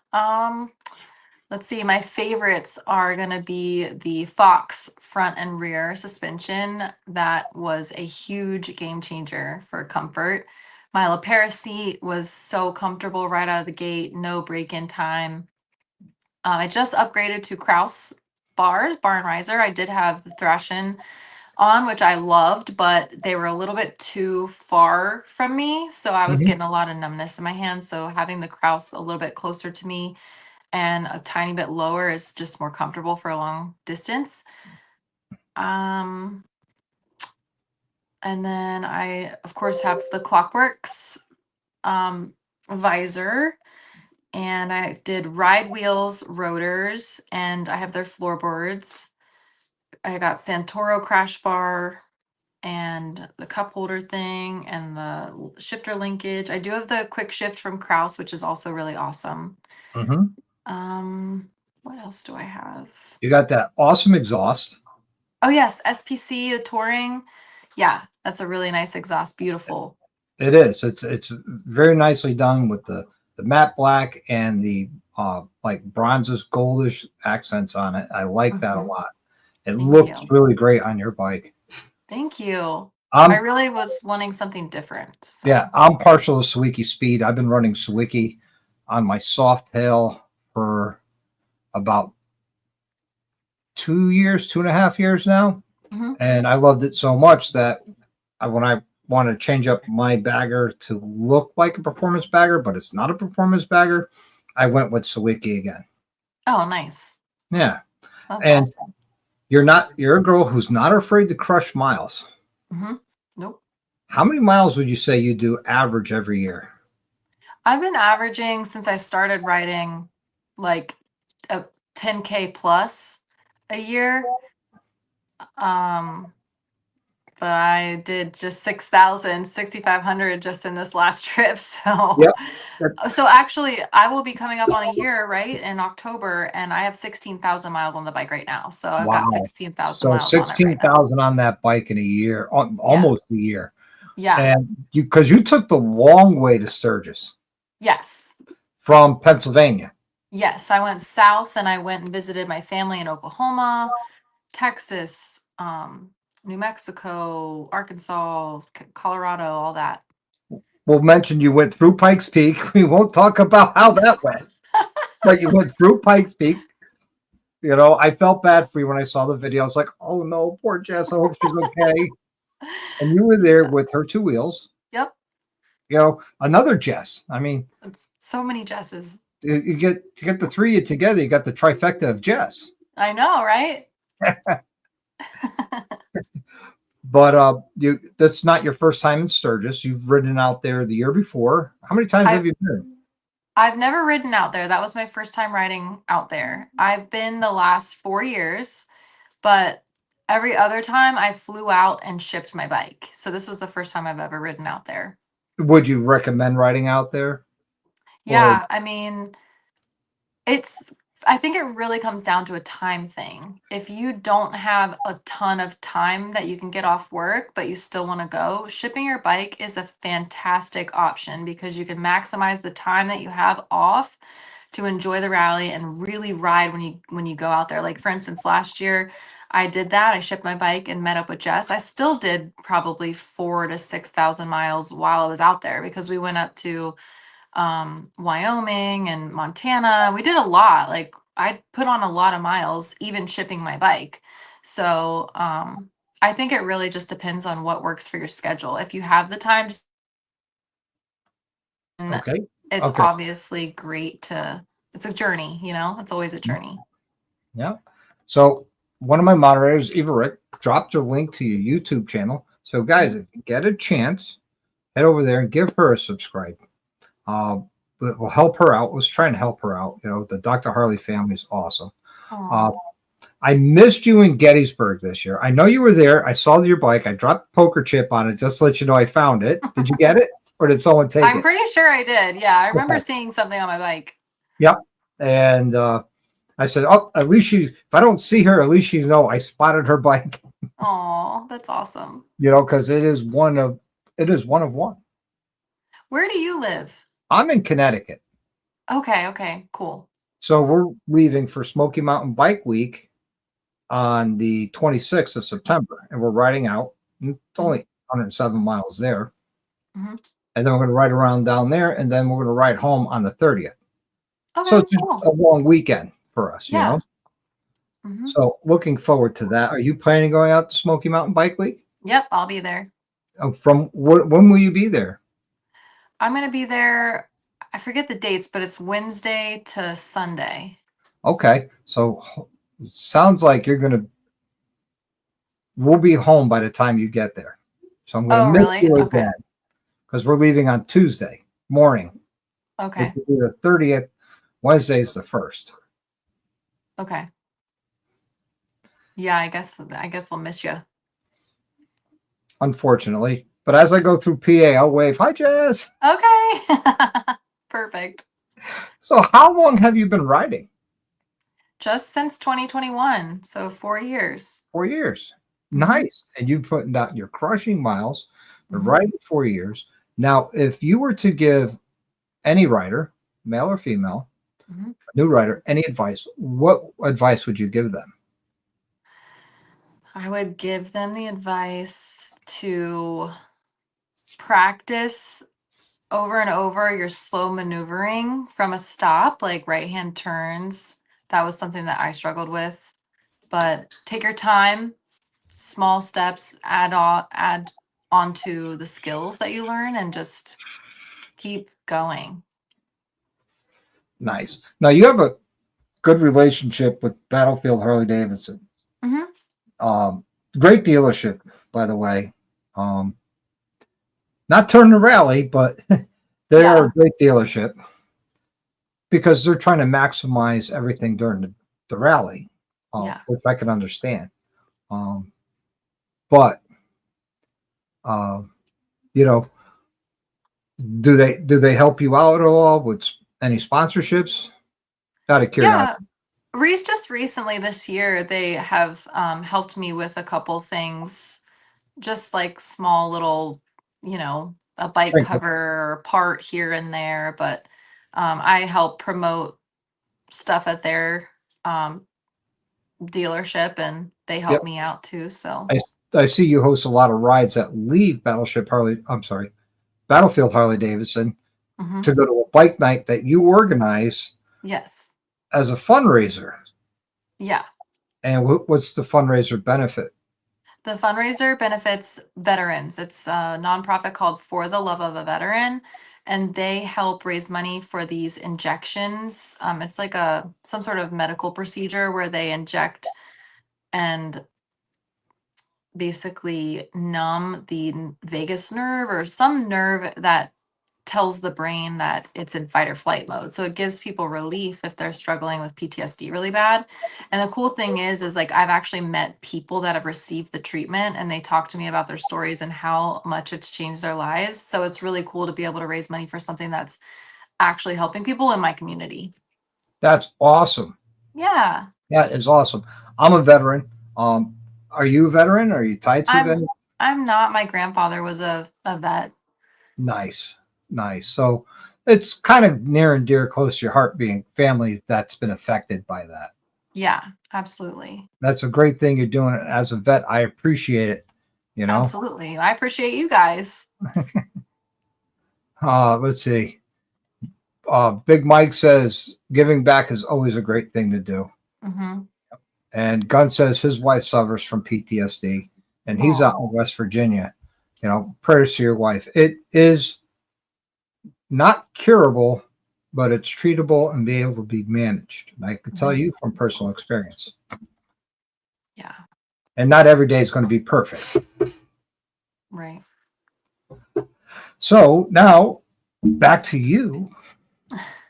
Let's see. My favorites are going to be the Fox front and rear suspension. That was a huge game changer for comfort. My LaPera seat was so comfortable right out of the gate, no break-in time. I just upgraded to Kraus bars, bar and riser. I did have the Thrashin on, which I loved, but they were a little bit too far from me. So I was Mhm. getting a lot of numbness in my hands. So having the Kraus a little bit closer to me and a tiny bit lower is just more comfortable for a long distance. Um, and then I, of course, have the Clockworks visor, and I did ride wheels, rotors, and I have their floorboards. I got Santoro crash bar and the cup holder thing and the shifter linkage. I do have the quick shift from Kraus, which is also really awesome. Mhm. What else do I have? You got that awesome exhaust. Oh yes, SPC, the touring. Yeah, that's a really nice exhaust. Beautiful. It is. It's very nicely done with the matte black and the like bronzish goldish accents on it. I like that a Mhm. lot. It Thank looks you. really great on your bike. Thank you. I I'm really was wanting something different. Yeah, So, I'm partial to Sawicki Speed. I've been running Sawicki on my soft tail for about 2 years, 2.5 years now. mhm. And I loved it so much that when I want to change up my bagger to look like a performance bagger, but it's not a performance bagger, I went with Sawicki again. Oh, nice. Yeah. That's And awesome. you're a girl who's not afraid to crush miles. Nope. How many miles would you say you do average every year? I've been averaging since I started riding like a 10K plus a year. Um, but I did just 6,000, 6,500 just in this last trip. So, Yep. That- so actually, I will be coming up on a year, right, in October, and I have 16,000 miles on the bike right now. So I've got Wow. 16,000 So miles on it right now. 16,000 on that bike in a year, Yeah. almost a year. Yeah. And because you took the long way to Sturgis Yes. from Pennsylvania. Yes. I went south and I went and visited my family in Oklahoma, Texas, New Mexico, Arkansas, Colorado, all that. We'll mention you went through Pikes Peak. We won't talk about how that went, but you went through Pikes Peak. You know, I felt bad for you when I saw the video. I was like, oh no, poor Jess. I hope she's okay. And you were there with her two wheels. Yep. You know, another Jess. I mean, It's so many Jesses. you get the three of you together. You got the trifecta of Jess. I know, right? But that's not your first time in Sturgis. You've ridden out there the year before. How many times have you been? I've never ridden out there. That was my first time riding out there. I've been the last 4 years, but every other time I flew out and shipped my bike. So this was the first time I've ever ridden out there. Would you recommend riding out there? Yeah, I mean, I think it really comes down to a time thing. If you don't have a ton of time that you can get off work, but you still want to go, shipping your bike is a fantastic option because you can maximize the time that you have off to enjoy the rally and really ride when you go out there. Like for instance, last year I did that. I shipped my bike and met up with Jess. I still did probably 4 to 6,000 miles while I was out there because we went up to Wyoming and Montana. We did a lot. Like I put on a lot of miles, even shipping my bike. So I think it really just depends on what works for your schedule. If you have the time, Okay. it's Okay. obviously great to. It's a journey, It's always a journey. Yeah. So one of my moderators, Eva Rick, dropped a link to your YouTube channel. So guys, if you get a chance, head over there and give her a subscribe. We'll help her out. Let's try and help her out. You know, the Dr. Harley family is awesome. I missed you in Gettysburg this year. I know you were there. I saw your bike. I dropped a poker chip on it just to let you know I found it. Did you get it? Or did someone take it? I'm pretty sure I did. Yeah, I remember seeing something on my bike. Yep. And I said, oh, at least if I don't see her, at least I spotted her bike. Oh, that's awesome. Because it is one of one. Where do you live? I'm in Connecticut. Okay, cool. So we're leaving for Smoky Mountain Bike Week on the 26th of September, and we're riding out. It's only 107 miles there. Mm-hmm. And then we're going to ride around down there, and then we're going to ride home on the 30th. Okay, so it's a long weekend for us, you know? Mm-hmm. So looking forward to that. Are you planning on going out to Smoky Mountain Bike Week? Yep, I'll be there. When will you be there? I'm going to be there. I forget the dates, but it's Wednesday to Sunday. Okay. So sounds like we'll be home by the time you get there. So I'm going to miss you again because we're leaving on Tuesday morning. Okay. Which will be the 30th. Wednesday is the 1st. Okay. Yeah, I guess I'll miss you. Unfortunately. But as I go through PA, I'll wave, hi, Jess. Okay. Perfect. So how long have you been riding? Just since 2021. So 4 years. 4 years. Nice. And you putting out your crushing miles, been riding 4 years. Now, if you were to give any rider, male or female, a new rider, any advice, what advice would you give them? I would give them the advice to practice over and over your slow maneuvering from a stop, like right-hand turns. That was something that I struggled with. But take your time, small steps, add onto the skills that you learn, and just keep going. Nice. Now you have a good relationship with Battlefield Harley Davidson. Great dealership, by the way. Not Turn the Rally, but they are a great dealership because they're trying to maximize everything during the rally, which I can understand. But You know, do they help you out at all with any sponsorships? Out of Yeah. curiosity. Just recently this year, they have helped me with a couple things, just like small little, a bike Thank you. cover or part here and there. But I help promote stuff at their um, dealership, and they help Yep. me out too. So, I see you host a lot of rides that leave Battleship Harley. I'm sorry, Battlefield Harley Davidson mhm. to go to a bike night that you organize Yes. as a fundraiser. Yeah. And what's the fundraiser benefit? The fundraiser benefits veterans. It's a nonprofit called For the Love of a Veteran, and they help raise money for these injections. It's like some sort of medical procedure where they inject and basically numb the vagus nerve or some nerve that tells the brain that it's in fight or flight mode. So it gives people relief if they're struggling with PTSD really bad. And the cool thing is like I've actually met people that have received the treatment and they talk to me about their stories and how much it's changed their lives. So it's really cool to be able to raise money for something that's actually helping people in my community. That's awesome. Yeah. That is awesome. I'm a veteran. Are you a veteran? Are you tied to I'm them? I'm not. My grandfather was a vet. Nice, nice. So it's kind of near and dear, close to your heart, being family that's been affected by that. Yeah, absolutely. That's a great thing you're doing as a vet. I appreciate it. You know, Absolutely. I appreciate you guys. let's see. Big Mike says giving back is always a great thing to do. Mhm. And Gunn says his wife suffers from PTSD and he's out Oh. in West Virginia. You know, prayers to your wife. It is not curable, but it's treatable and be able to be managed. And I can tell Mhm. you from personal experience. Yeah, And not every day is going to be perfect. right. So now back to you.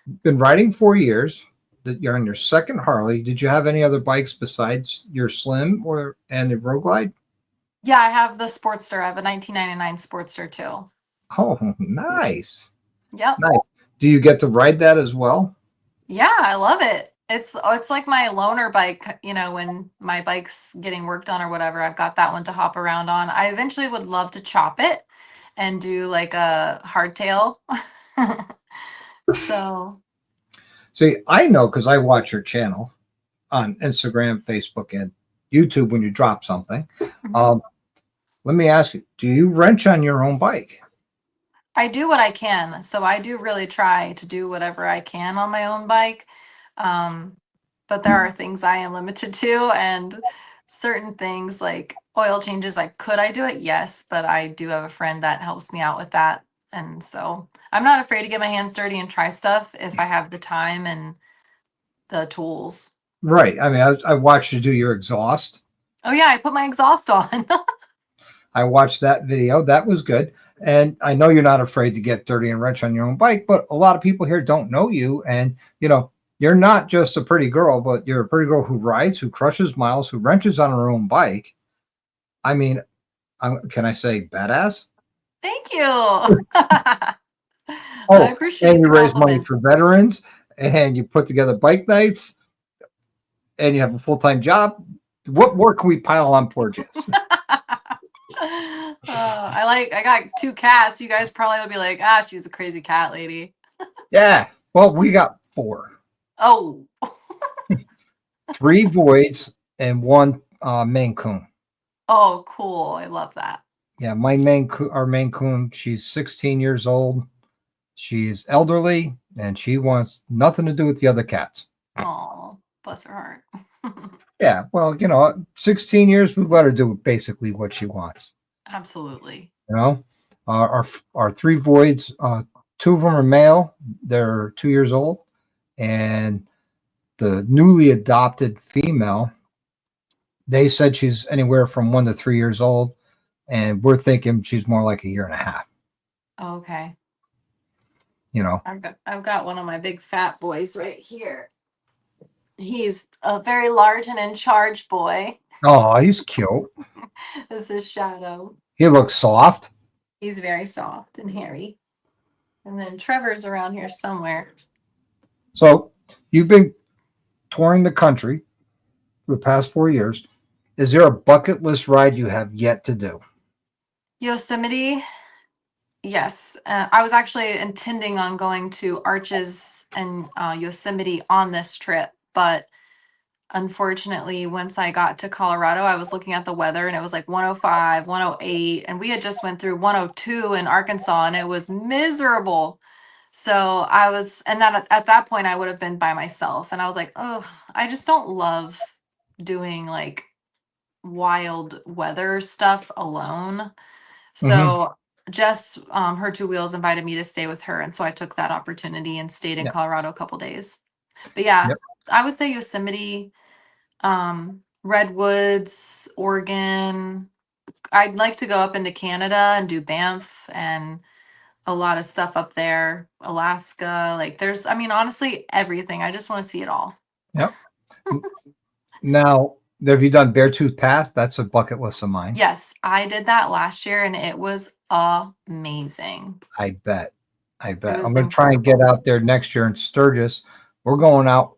You've been riding 4 years. That you're on your second Harley. Did you have any other bikes besides your Slim or and the Road Glide? Yeah, I have the Sportster. I have a 1999 Sportster too. Oh, nice, Yep. nice. Do you get to ride that as well? Yeah, I love it. It's like my loaner bike, when my bike's getting worked on or whatever, I've got that one to hop around on. I eventually would love to chop it and do like a hardtail. So, See, I know because I watch your channel on Instagram, Facebook, and YouTube when you drop something. mhm. Um, let me ask you: do you wrench on your own bike? I do what I can. So I do really try to do whatever I can on my own bike. Um, but there are things I am limited to, and certain things like oil changes, could I do it? Yes, but I do have a friend that helps me out with that. And so I'm not afraid to get my hands dirty and try stuff if I have the time and the tools. Right. I mean, I watched you do your exhaust. Oh yeah, I put my exhaust on. I watched that video. That was good. And I know you're not afraid to get dirty and wrench on your own bike, but a lot of people here don't know you. And, you're not just a pretty girl, but you're a pretty girl who rides, who crushes miles, who wrenches on her own bike. I mean, can I say badass? Thank you. I Oh, and appreciate you the raise money for compliments. veterans and you put together bike nights and you have a full time job. What more can we pile on poor Jess? I got two cats. You guys probably will be like, she's a crazy cat lady. Yeah. Well, we got four, Oh, three voids and one Maine Coon. oh, cool. I love that. Yeah, our Maine Coon, she's 16 years old. She's elderly and she wants nothing to do with the other cats. Oh, bless her heart. Yeah, well, 16 years, we let her do basically what she wants. Absolutely. You know, our three voids, two of them are male. They're 2 years old, and the newly adopted female, they said she's anywhere from 1 to 3 years old, and we're thinking she's more like a year and a half. Okay. You know, I've got one of my big fat boys right here. He's a very large and in charge boy. oh, he's cute. This is Shadow. He looks soft. He's very soft and hairy. And then Trevor's around here somewhere. So you've been touring the country for the past 4 years. Is there a bucket list ride you have yet to do? Yosemite, yes. I was actually intending on going to Arches and Yosemite on this trip, but unfortunately, once I got to Colorado, I was looking at the weather and it was like 105, 108, and we had just went through 102 in Arkansas and it was miserable. So I was, and then at that point, I would have been by myself, and I was like, oh, I just don't love doing like wild weather stuff alone. Mm-hmm. So Jess, her two wheels invited me to stay with her, and so I took that opportunity and stayed in Yep. Colorado a couple days. But yeah, Yep. I would say Yosemite, Redwoods, Oregon. I'd like to go up into Canada and do Banff and a lot of stuff up there. Alaska, like there's, I mean, honestly, everything. I just want to see it all. Yep. Now, have you done Beartooth Pass? That's a bucket list of mine. Yes, I did that last year and it was amazing. I bet. It I'm was going to try and get incredible. out there next year in Sturgis. We're going out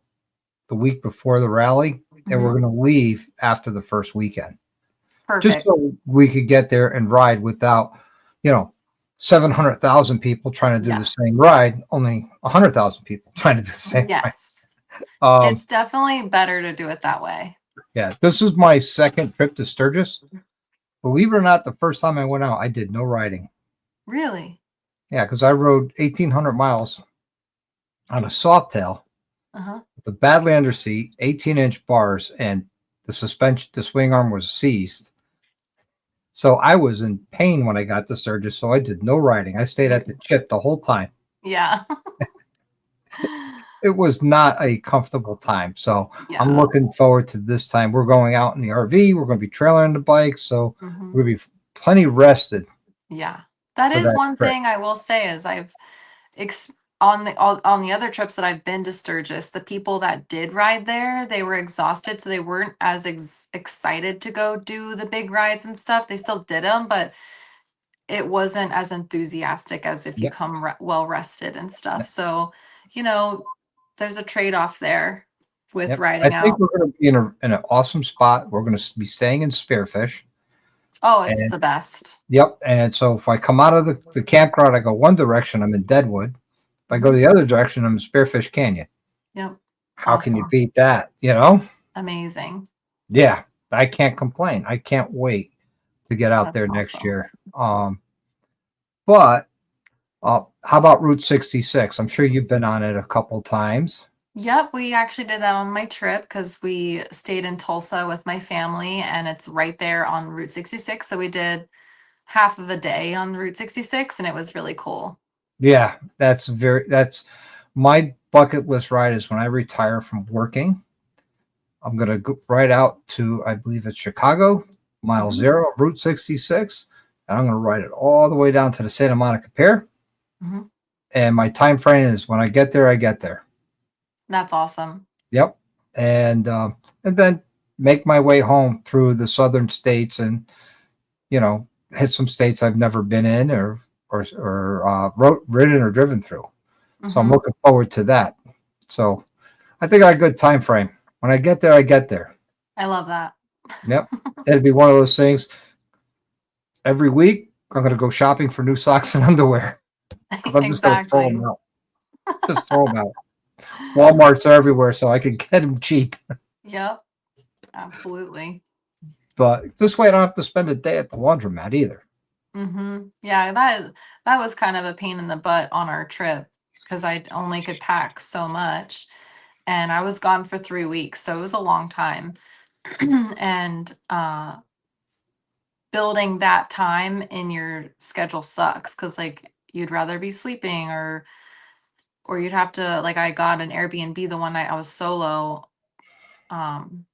the week before the rally, and we're Mhm. going to leave after the first weekend, just Perfect. so we could get there and ride without, 700,000 people trying to do the Yeah. same ride, only 100,000 people trying to do the same ride. Yes. Um, It's definitely better to do it that way. yeah, this is my second trip to Sturgis. Believe it or not, the first time I went out, I did no riding. Really? Yeah, because I rode 1,800 miles on a Softail Uh-huh. with a badly under seat, 18-inch bars, and the swing arm was seized. So I was in pain when I got to Sturgis, so I did no riding. I stayed at the chip the whole time. Yeah. It was not a comfortable time. So I'm Yeah. looking forward to this time. We're going out in the RV. We're going to be trailing the bike. So Hmm. we're going to be plenty rested Yeah. That for is that one trip. thing I will say is I've on the other trips that I've been to Sturgis, the people that did ride there, they were exhausted, so they weren't as excited to go do the big rides and stuff. They still did them, but it wasn't as enthusiastic as if you Yep. come well rested and stuff. Yep. So, you know, there's a trade-off there with Yep. I riding think out. we're going to be in an awesome spot. We're going to be staying in Spearfish. Oh, it's And the best. yep. And so if I come out of the campground, I go one direction, I'm in Deadwood. If I go Mhm. the other direction, I'm in Spearfish Canyon. Yep. How can you Awesome. beat that? You know? Amazing. Yeah. I can't complain. I can't wait to get out That's there next awesome. year. But how about Route 66? I'm sure you've been on it a couple times. Yep, we actually did that on my trip because we stayed in Tulsa with my family and it's right there on Route 66. So we did half of a day on Route 66 and it was really cool. Yeah, that's my bucket list ride is when I retire from working. I'm gonna go right out to, I believe it's Chicago, mile Hmm. zero of Route 66, and I'm gonna ride it all the way down to the Santa Monica Pier. Hmm. And my time frame is when I get there, I get there. That's awesome. Yep, and then make my way home through the southern states, and hit some states I've never been in or ridden or driven through. So I'm Hmm. looking forward to that. So I think I got a good time frame. When I get there, I get there. I love that. Yep. It'd be one of those things. Every week, I'm going to go shopping for new socks and underwear because I'm just going to throw them Exactly. out. Just throw them out. Walmarts are everywhere, so I can get them cheap. Yep, absolutely. But this way, I don't have to spend a day at the laundromat either. Yeah, that was kind of a pain in the butt on our trip because I only could pack so much. And I was gone for 3 weeks, so it was a long time. And building that time in your schedule sucks because like you'd rather be sleeping or you'd have to like I got an Airbnb the one night I was solo, um,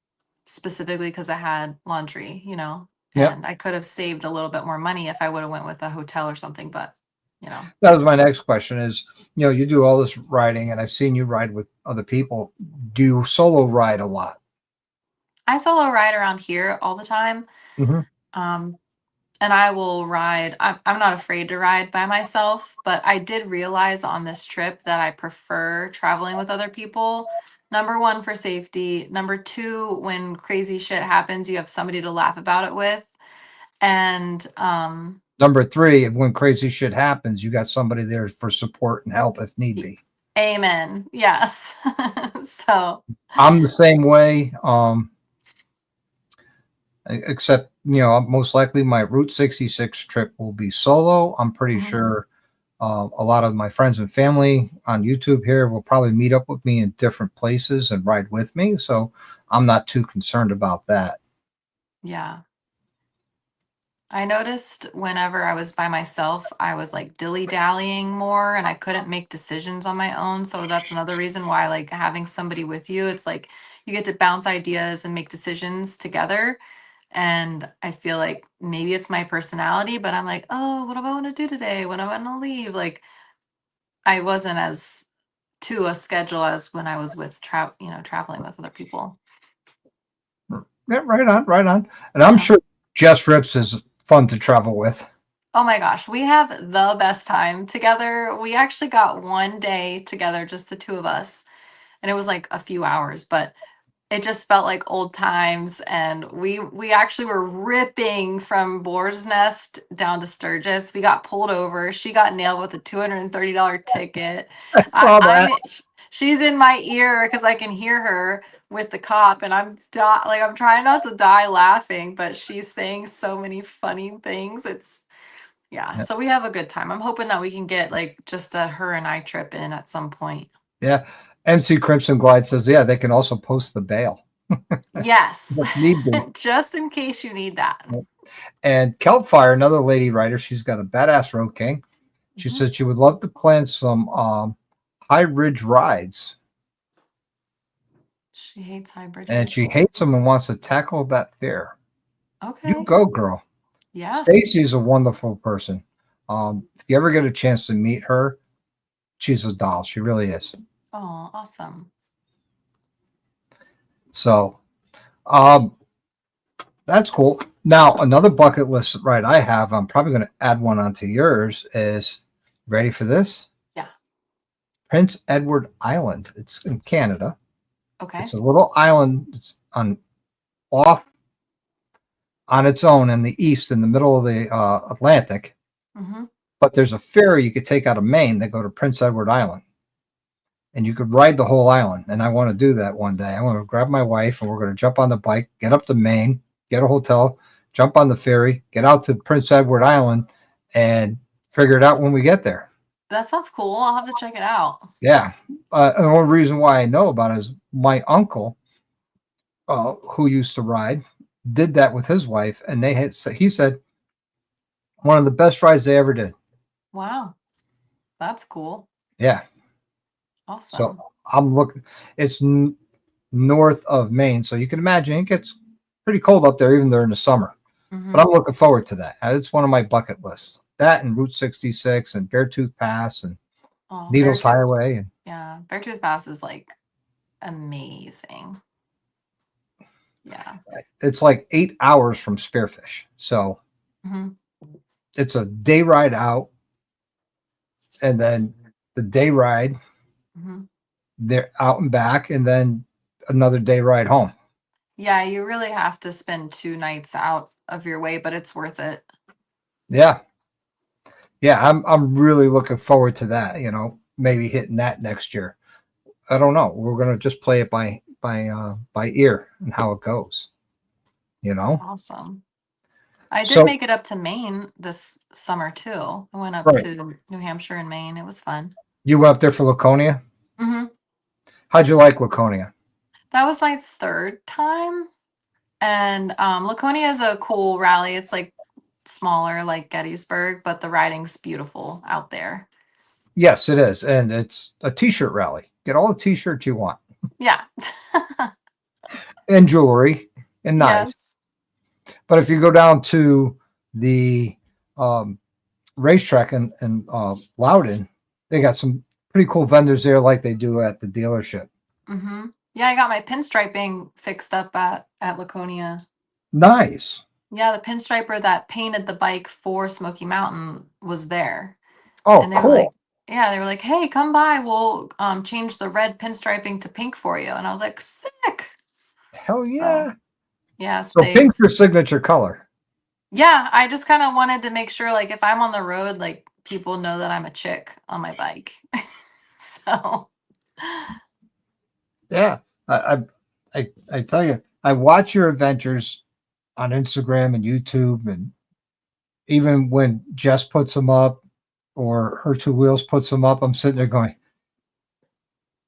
specifically because I had laundry, Yep. and I could have saved a little bit more money if I would have went with a hotel or something, but you know. That was my next question is, you do all this riding and I've seen you ride with other people. Do you solo ride a lot? I solo ride around here all the time. Mm-hmm. Um, and I will ride. I'm not afraid to ride by myself, but I did realize on this trip that I prefer traveling with other people. Number one, for safety. Number two, when crazy shit happens, you have somebody to laugh about it with. And Number three, when crazy shit happens, you got somebody there for support and help if need y- be. amen. Yes. So, I'm the same way. Except, most likely my Route 66 trip will be solo. I'm pretty mhm. sure a lot of my friends and family on YouTube here will probably meet up with me in different places and ride with me. So I'm not too concerned about that. Yeah. I noticed whenever I was by myself, I was like dilly dallying more and I couldn't make decisions on my own. So that's another reason why, like, having somebody with you, it's like you get to bounce ideas and make decisions together. And I feel like maybe it's my personality, but I'm like, oh, what do I want to do today? When am I going to leave? Like, I wasn't as to a schedule as when I was with traveling with other people. Yeah, right on, right on. And I'm Yeah. sure Jess Rips is fun to travel with. Oh my gosh, we have the best time together. We actually got one day together, just the two of us, and it was like a few hours, but it just felt like old times. And we actually were ripping from Boar's Nest down to Sturgis. We got pulled over. She got nailed with a $230 ticket. I I saw that. I'm she's in my ear because I can hear her with the cop, and like I'm trying not to die laughing, but she's saying so many funny things. It's Yeah, Yeah. so we have a good time. I'm hoping that we can get like just a her and I trip in at some point. Yeah. MC Crimson Glide says, yeah, they can also post the bail Yes, if need be. just in case you need that. And Kelpfire, another lady writer, she's got a badass Road King. She Mhm. said she would love to plan some high ridge rides, She hates high and she bridges. hates them and wants to tackle that fear. You Okay. go, girl. Yeah. Stacy's a wonderful person. If you ever get a chance to meet her, she's a doll. She really is. Oh, awesome. So, um, that's cool. Now, another bucket list ride I have, I'm probably going to add one onto yours, is ready for this? Yeah. Prince Edward Island. It's in Canada. Okay. It's a little island. It's off on its own in the east, in the middle of the Atlantic. Mm-hmm. But there's a ferry you could take out of Maine that go to Prince Edward Island, and you could ride the whole island. And I want to do that one day. I want to grab my wife, and we're going to jump on the bike, get up to Maine, get a hotel, jump on the ferry, get out to Prince Edward Island, and figure it out when we get there. That sounds cool. I'll have to check it out. Yeah. And one reason why I know about it is my uncle, who used to ride, did that with his wife, and he said one of the best rides they ever did. Wow. That's cool. Yeah. So Awesome. I'm looking. It's north of Maine, so you can imagine it gets pretty cold up there even during the summer. But Mm-hmm. I'm looking forward to that. It's one of my bucket lists. That and Route 66 and Beartooth Pass and Oh, Needles Beartooth. Highway. And Yeah. Beartooth Pass is like amazing. Yeah. it's like 8 hours from Spearfish. So Mm-hmm. it's a day ride out, and then the day ride Mm-hmm. there out and back, and then another day ride home. Yeah, you really have to spend 2 nights out of your way, but it's worth it. Yeah. Yeah. I'm really looking forward to that, maybe hitting that next year. I don't know. We're gonna just play it by ear and how it goes, you know? Awesome. I did So make it up to Maine this summer too. I went up right. to New Hampshire and Maine. It was fun. You went up there for Laconia? Hmm. How'd you like Laconia? That was my third time. And Laconia is a cool rally. It's like smaller, like Gettysburg, but the riding's beautiful out there. Yes, it is. And it's a t-shirt rally. Get all the t-shirts you want. Yeah. And jewelry and knives. Yes. But if you go down to the racetrack in Loudon, they got some pretty cool vendors there like they do at the dealership. Hmm. Yeah, I got my pinstriping fixed up at Laconia. Nice. Yeah, the pinstriper that painted the bike for Smoky Mountain was there. Oh, And they were like, cool. yeah, they were like, "Hey, come by. We'll change the red pinstriping to pink for you." And I was like, "Sick." Hell So, yeah. yes, So they've pink's your signature color. yeah, I just kind of wanted to make sure like if I'm on the road, like people know that I'm a chick on my bike. So, Yeah. I tell you, I watch your adventures on Instagram and YouTube, and even when Jess puts them up or her two wheels puts them up, I'm sitting there going,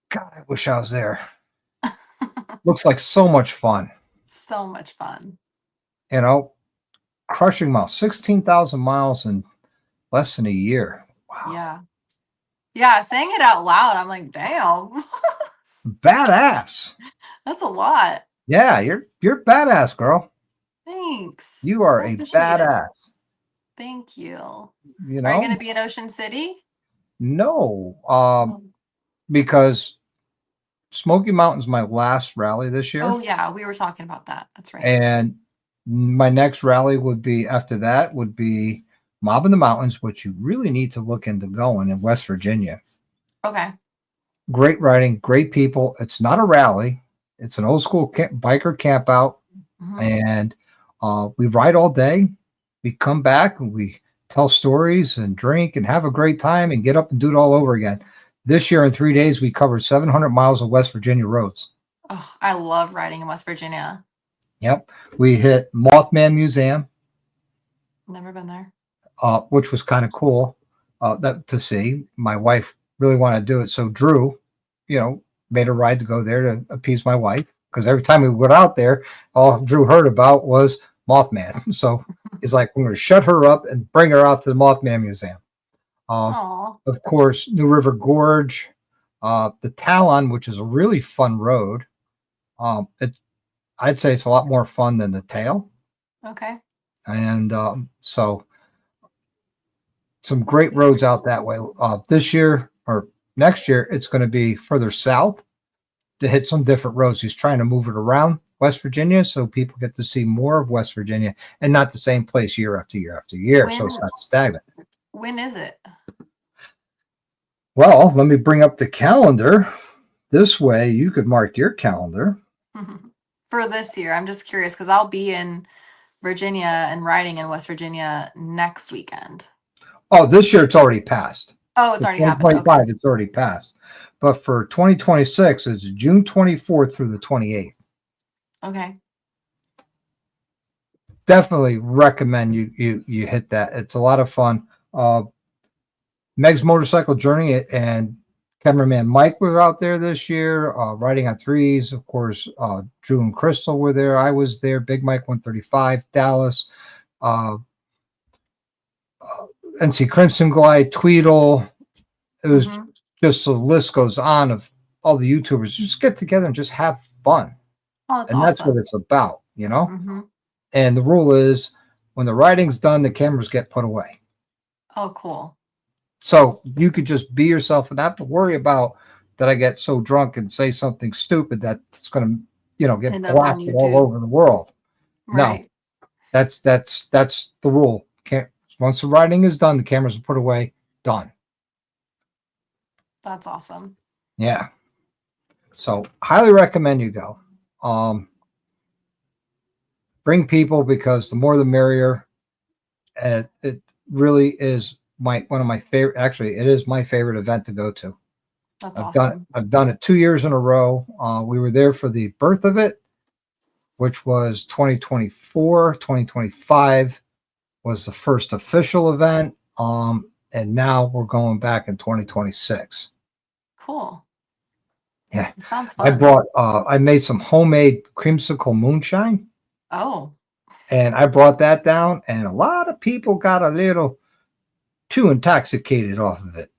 God, I wish I was there. Looks like so much fun. so much fun. You know, crushing miles, 16,000 miles in less than a year. Wow. Yeah. Yeah, saying it out loud, I'm like, "Damn." Badass. That's a lot. Yeah, you're badass, girl. Thanks. You are I a appreciate it. badass. Thank you. You Are you going know? to be in Ocean City? No, Oh. because Smoky Mountain's my last rally this Oh year, yeah, we were talking about that. That's right. and my next rally would be after that would be Mob in the Mountains, which you really need to look into going in West Virginia. Okay. Great riding, great people. It's not a rally; it's an old school biker camp out, Mhm. and we ride all day. We come back and we tell stories and drink and have a great time and get up and do it all over again. This year in 3 days, we covered 700 miles of West Virginia roads. Oh, I love riding in West Virginia. Yep. We hit Mothman Museum, Never been there. which was kind of cool that to see. My wife really wanted to do it. So Drew, made a ride to go there to appease my wife because every time we went out there, all Drew heard about was Mothman. So he's like, we're going to shut her up and bring her out to the Mothman Museum. Oh, Of course, New River Gorge, the Talon, which is a really fun road. I'd say it's a lot more fun than the Tail. okay. And so some great roads out that way. This year or next year, it's going to be further south to hit some different roads. He's trying to move it around West Virginia so people get to see more of West Virginia and not the same place year after year after year. So it's not stagnant. When is it? Well, let me bring up the calendar. This way you could mark your calendar. For this year, I'm just curious because I'll be in Virginia and riding in West Virginia next weekend. Oh, this year it's already passed. Oh, it's already happened. 2025, Okay. it's already passed. But for 2026, it's June 24th through the 28th. Okay. Definitely recommend you hit that. It's a lot of fun. Meg's Motorcycle Journey and cameraman Mike were out there this year, riding on threes. Of course, Drew and Crystal were there. I was there. Big Mike 135, Dallas, NC Crimson Glide, Tweedle. It was just the list goes on of all the YouTubers. Just get together and just have fun. Oh, that's And that's what awesome. it's about, Mm-hmm. And the rule is when the riding's done, the cameras get put away. Oh, cool. So you could just be yourself and not have to worry about that I get so drunk and say something stupid that it's going to, get End up on blasted all YouTube. over the world. Right. No, that's the rule. Once the riding is done, the cameras are put away. Done. That's awesome. Yeah. So highly recommend you go. Bring people because the more the merrier. And it really is one of my favorite. Actually, it is my favorite event to go to. That's awesome. I've done it 2 years in a row. We were there for the birth of it, which was 2024. 2025 was the first official event. And now we're going back in 2026. Cool. Yeah. It sounds fun. I made some homemade creamsicle moonshine. Oh. And I brought that down, and a lot of people got a little too intoxicated off of it.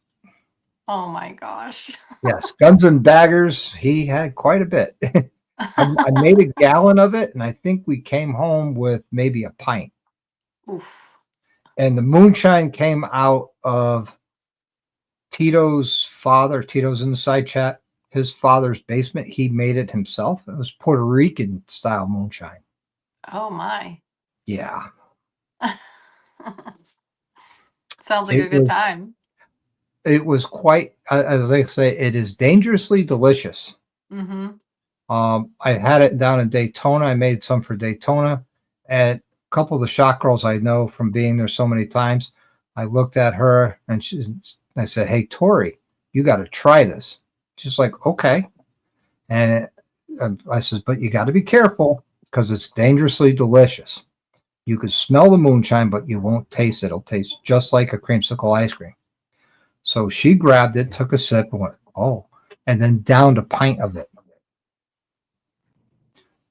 Oh my gosh. Yes, Guns and Daggers, he had quite a bit. I made a gallon of it, and I think we came home with maybe a pint. Oof. And the moonshine came out of Tito's father. Tito's in the side chat. His father's basement. He made it himself. It was Puerto Rican style moonshine. Oh my. Yeah. Sounds like It a good was time. it was quite, as I say, it is dangerously delicious. Mm-hmm. I had it down in Daytona. I made some for Daytona, and a couple of the shot girls I know from being there so many times. I looked at her and I said, "Hey, Tori, you got to try this." She's like, "Okay," and I says, "But you got to be careful because it's dangerously delicious. You can smell the moonshine, but you won't taste it. It'll taste just like a creamsicle ice cream." So she grabbed it, took a sip, and went, "Oh," and then downed a pint of it.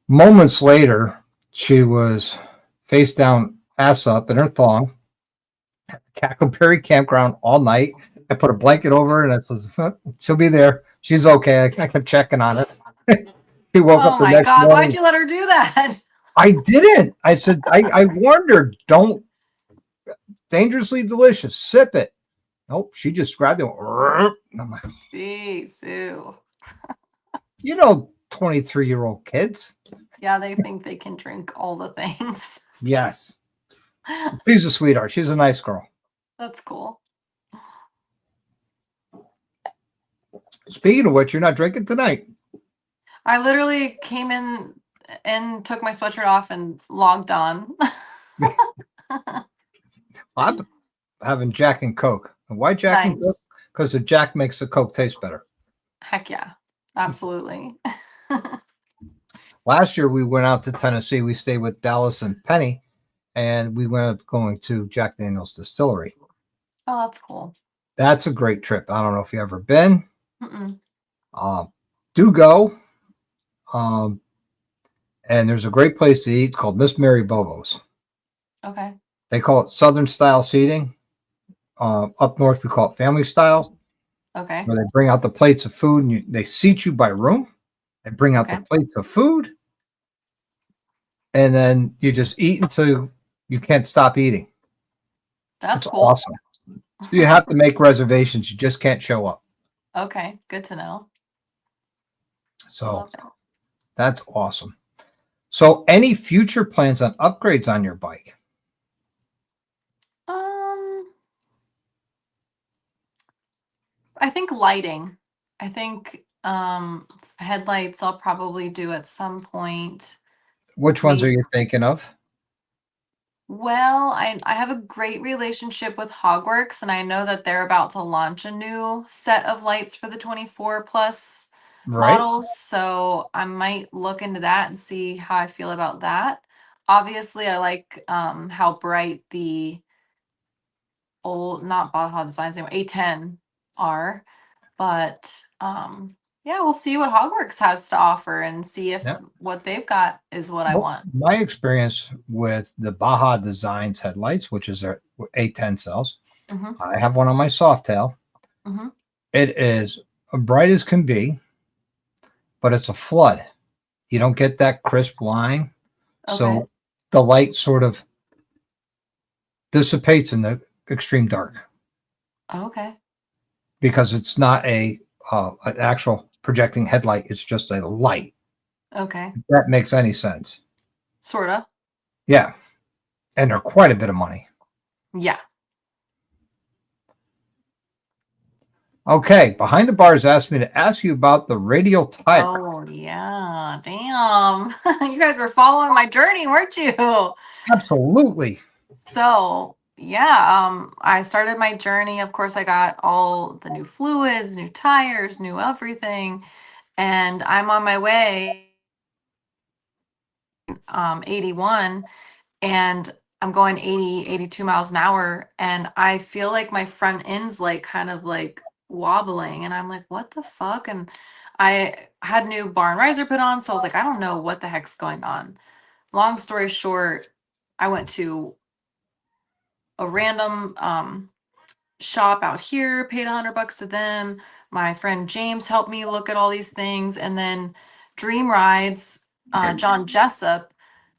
Moments later, she was face down, ass up in her thong at the Cackleberry campground all night. I put a blanket over her and I says, "She'll be there. She's okay." I kept checking on her. She woke up Oh the my next God, why'd morning. you let her do that? I didn't. I said, I warned her, don't, dangerously delicious, sip it. Nope. She just grabbed it. And I'm like, Jeez, ew. 23-year-old kids. Yeah, they think they can drink all the things. Yes. She's a sweetheart. She's a nice girl. That's cool. Speaking of which, you're not drinking tonight. I literally came in and took my sweatshirt off and logged on. I'm having Jack and Coke. And why Jack and Coke? Nice. Because the Jack makes the Coke taste better. Heck yeah. Absolutely. Last year we went out to Tennessee. We stayed with Dallas and Penny, and we went up going to Jack Daniel's Distillery. Oh, that's cool. That's a great trip. I don't know if you ever been. Mm-mm. Do go. Um, and there's a great place to eat. It's called Miss Mary Bobo's. Okay. They call it Southern style seating. Up north we call it family style, Okay. where they bring out the plates of food and they seat you by room. They bring out the Okay. plates of food, and then you just eat until you can't stop eating. That's It's cool. awesome. So you have to make reservations. You just can't show up. Okay. Good to know. So Love it. that's awesome. So any future plans on upgrades on your bike? I think lighting. I think headlights I'll probably do at some point. Which ones are Maybe. you thinking of? Well, I have a great relationship with Hogworks, and I know that they're about to launch a new set of lights for the 24 plus Right? models. So I might look into that and see how I feel about that. Obviously, I like how bright the old, not Baja Designs anymore, A10 are. But yeah, we'll see what Hogworks has to offer and see if Yeah. what they've got is what I Well, want. my experience with the Baja Designs headlights, which is their A10 cells, Hmm. I have one on my Softail. Hmm. It is bright as can be, but it's a flood. You don't get that crisp line. Okay. So the light sort of dissipates in the extreme dark Okay. because it's not an actual projecting headlight. It's just a light. Okay. If that makes any sense. Sorta. Yeah. And they're quite a bit of money. Yeah. Okay. Behind the Bars asked me to ask you about the radial tire. Oh yeah. Damn. You guys were following my journey, weren't you? Absolutely. So yeah, I started my journey. Of course, I got all the new fluids, new tires, new everything, and I'm on my way, 81, and I'm going 80, 82 miles an hour, and I feel like my front end's like kind of like wobbling, and I'm like, what the fuck? And I had new barn riser put on, so I was like, I don't know what the heck's going on. Long story short, I went to a random shop out here, paid $100 to them. My friend James helped me look at all these things, and then Dream Rides, John Jessup,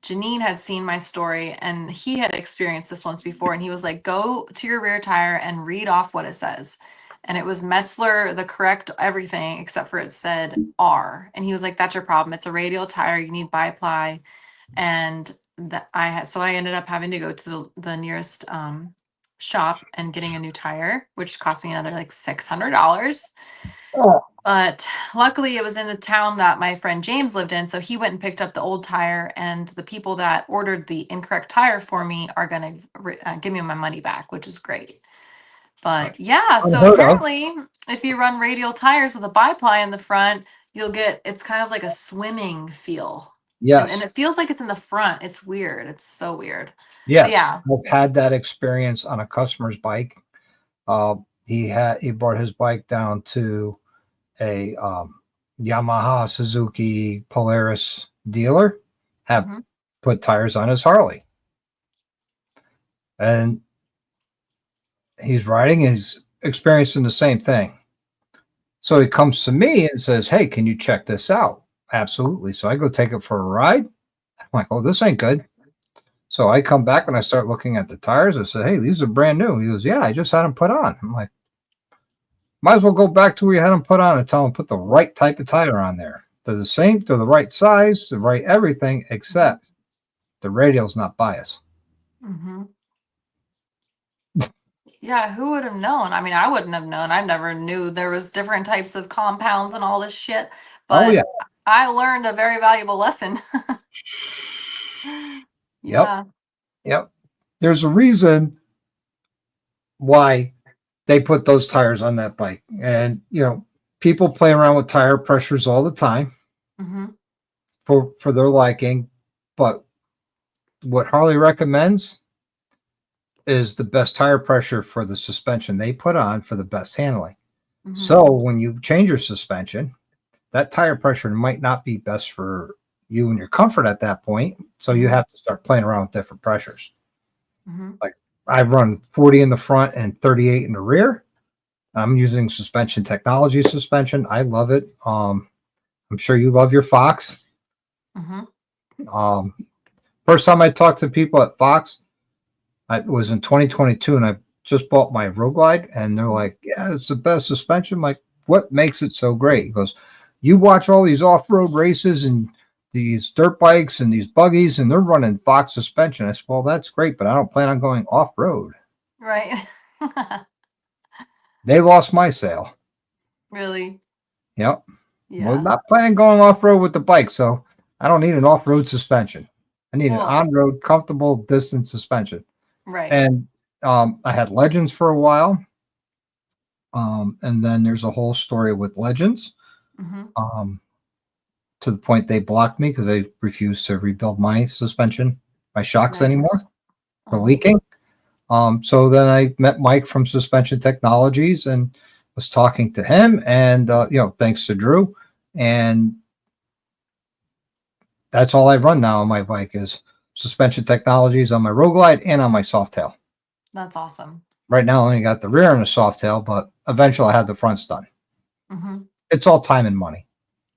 Janine had seen my story, and he had experienced this once before, and he was like, "Go to your rear tire and read off what it says." And it was Metzler, the correct everything except for it said R, and he was like, "That's your problem. It's a radial tire. You need biply." And that I had, so I ended up having to go to the nearest shop and getting a new tire, which cost me another like $600. Oh, But luckily, it was in the town that my friend James lived in. So he went and picked up the old tire, and the people that ordered the incorrect tire for me are going to give me my money back, which is great. But yeah, so unheard of. apparently, if you run radial tires with a biply in the front, you'll get it's kind of like a swimming feel. And Yes. it feels like it's in the front. It's weird. It's so weird. But Yes. yeah. I've had that experience on a customer's bike. He brought his bike down to a Yamaha Suzuki Polaris dealer, have Mhm. put tires on his Harley. And he's riding and he's experiencing the same thing. So he comes to me and says, "Hey, can you check this out?" Absolutely. So I go take it for a ride. I'm like, "Oh, this ain't good." So I come back and I start looking at the tires. I said, "Hey, these are brand new." He goes, "Yeah, I just had them put on." I'm like, "Might as well go back to where you had them put on and tell them put the right type of tire on there. They're the same, they're the right size, the right everything, except the radial's not biased." Mhm. Yeah, who would have known? I mean, I wouldn't have known. I never knew there was different types of compounds and all this shit, Oh yeah. but I learned a very valuable lesson. Yep. Yeah. Yep. There's a reason why they put those tires on that bike. And people play around with tire pressures all the time Mhm. for their liking. But what Harley recommends is the best tire pressure for the suspension they put on for the best handling. Mhm. So when you change your suspension, that tire pressure might not be best for you and your comfort at that point. So you Mhm. have to start playing around with different pressures. Mhm. Like I run 40 in the front and 38 in the rear. I'm using suspension technology suspension. I love it. I'm sure you love your Fox. Mhm. Um, First time I talked to people at Fox, I was in 2022, and I just bought my Road Glide, and they're Mhm. like, "Yeah, it's the best suspension." I'm like, what makes it so great? He goes, "You watch all these off-road races and these dirt bikes and these buggies, and they're running Fox suspension." I said, "Well, that's great, but I don't plan on going off-road." Right. They lost my sale. Really? Yep. Well, Yeah. not planning going off-road with the bike, so I don't need an off-road suspension. I need an Well, on-road comfortable distance suspension. right. And I had Legends for a while. And then there's a whole story with Legends, Mhm. um, to the point they blocked me because they refused to rebuild my suspension, my shocks Right. anymore for Uh-huh. leaking. So then I met Mike from Suspension Technologies and was talking to him, and thanks to Drew, and that's all I run now on my bike is Suspension Technologies on my Road Glide and on my Softail. That's awesome. Right now, I only got the rear and the Softail, but eventually I have the fronts done. Mhm. It's all time and money,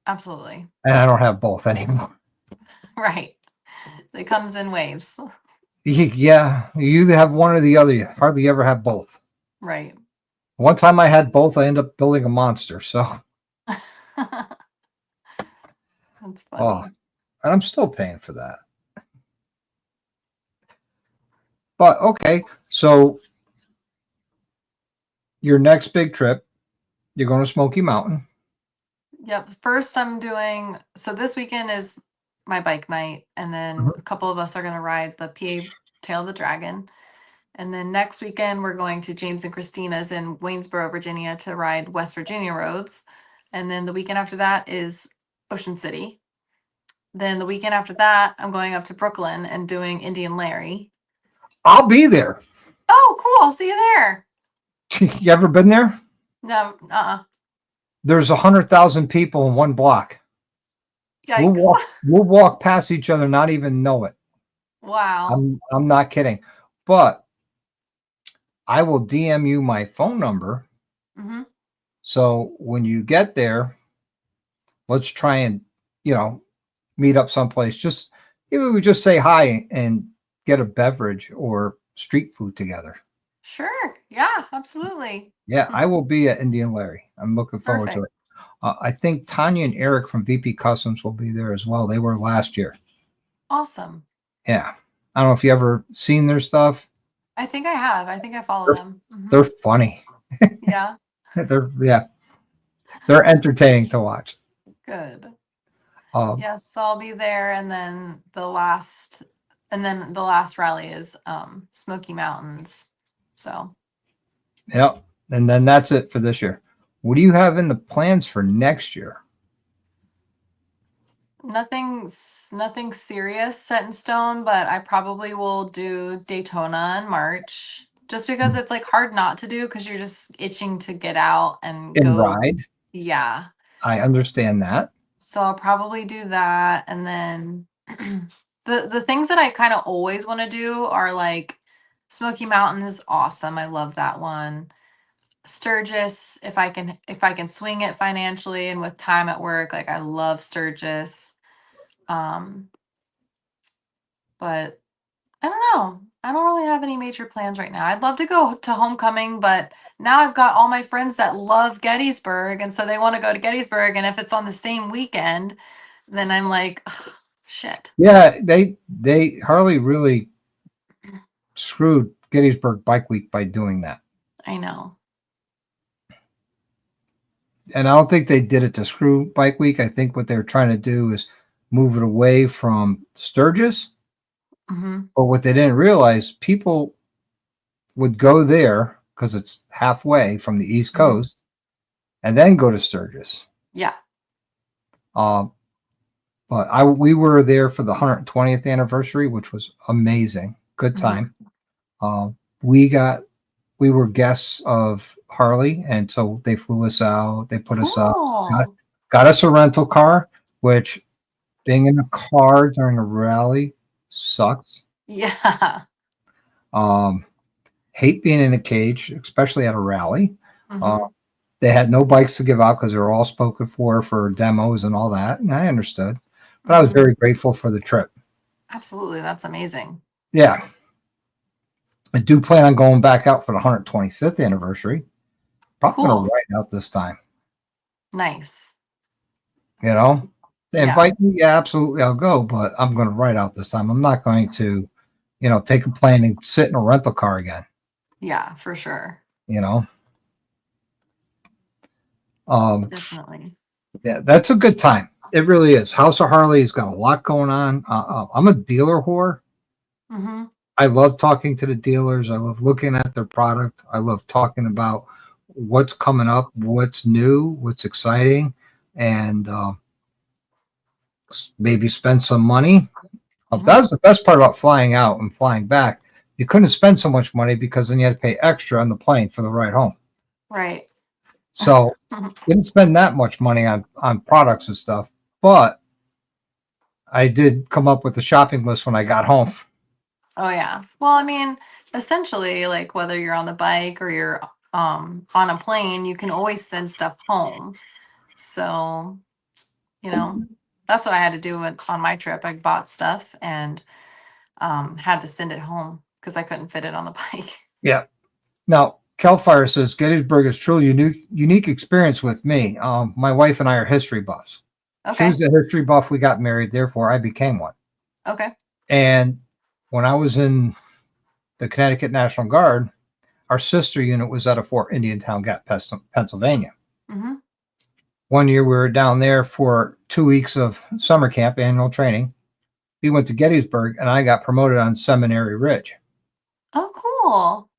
Absolutely. and I don't have both anymore. Right. It comes in waves. Yeah, you either have one or the other. You hardly ever have both. Right. One time I had both, I ended up building a monster. So, That's oh, funny. and I'm still paying for that. But okay, so your next big trip, you're going to Smoky Mountain. Yep. First, I'm doing so this weekend is my bike night, and then a Mhm. couple of us are going to ride the PA Tail of the Dragon. And then next weekend, we're going to James and Christina's in Waynesboro, Virginia to ride West Virginia roads. And then the weekend after that is Ocean City. Then the weekend after that, I'm going up to Brooklyn and doing Indian Larry. I'll be there. Oh, cool. I'll see you there. You ever been there? No, There's 100,000 people in one block. We'll yikes. walk. We'll walk past each other, not even know it. Wow. I'm not kidding. But I will DM you my phone number. Hmm. So when you get there, let's try and meet up someplace. Just even we just say hi and get a beverage or street food together. Sure. Yeah, absolutely. Yeah, I will be at Indian Larry. I'm looking forward to Perfect. it. I think Tanya and Eric from VP Customs will be there as well. They were last year. Awesome. Yeah. I don't know if you ever seen their stuff. I think I have. I think I follow They're, them. they're funny. Yeah. They're entertaining to watch. Good. Um, Yes, so I'll be there, and then the last rally is Smoky Mountains. So yep. And then that's it for this year. What do you have in the plans for next year? nothing serious set in stone, but I probably will do Daytona in March. Just because it's like hard not to do because you're just itching to get out and In go. ride. Yeah. I understand that. So I'll probably do that, and then the things that I kind of always want to do are like Smoky Mountain is awesome. I love that one. Sturgis, if I can swing it financially and with time at work, like I love Sturgis. Um, but I don't know. I don't really have any major plans right now. I'd love to go to homecoming, but now I've got all my friends that love Gettysburg, and so they want to go to Gettysburg, and if it's on the same weekend, then I'm like, ugh, shit. Yeah, they Harley really screwed Gettysburg Bike Week by doing that. I know. And I don't think they did it to screw Bike Week. I think what they were trying to do is move it away from Sturgis. Hmm. But what they didn't realize, people would go there because it's halfway from the East Hmm. Coast and then go to Sturgis. Yeah. Um, but we were there for the 120th anniversary, which was amazing. Good Hmm. time. Uh, we were guests of Harley, and so they flew us out. They put us up, got, Cool. got us a rental car, which being in a car during a rally sucks. Yeah. Um, hate being in a cage, especially at a rally. Uh, Hmm. they had no bikes to give out because they were all spoken for demos and all that. And I understood, but I was Hmm. very grateful for the trip. Absolutely. That's amazing. Yeah. I do plan on going back out for the 125th anniversary. Probably going Cool. to ride out this time. Nice. You know, they Yeah. invite me. Yeah, absolutely. I'll go, but I'm going to ride out this time. I'm not going to, take a plane and sit in a rental car again. Yeah, for sure. You know, um, Definitely. yeah, that's a good time. It really is. House of Harley's got a lot going on. I'm a dealer whore. Hmm. I love talking to the dealers. I love looking at their product. I love talking about what's coming up, what's new, what's exciting, and maybe spend some money. That Hmm. was the best part about flying out and flying back. You couldn't spend so much money because then you had to pay extra on the plane for the ride home. Right. So didn't spend that much money on products and stuff, but I did come up with a shopping list when I got home. Oh yeah. Well, I mean, essentially, like whether you're on the bike or you're on a plane, you can always send stuff home. So, that's what I had to do on my trip. I bought stuff and had to send it home because I couldn't fit it on the bike. Yeah. Now, Cal Fire says Gettysburg is truly unique experience with me. My wife and I are history buffs. She was Okay. a history buff. We got married, therefore I became one. Okay. And when I was in the Connecticut National Guard, our sister unit was out of Fort Indiantown, Pennsylvania. Hmm. One year we were down there for 2 weeks of summer camp, annual training. We went to Gettysburg, and I got promoted on Seminary Ridge. Oh, cool.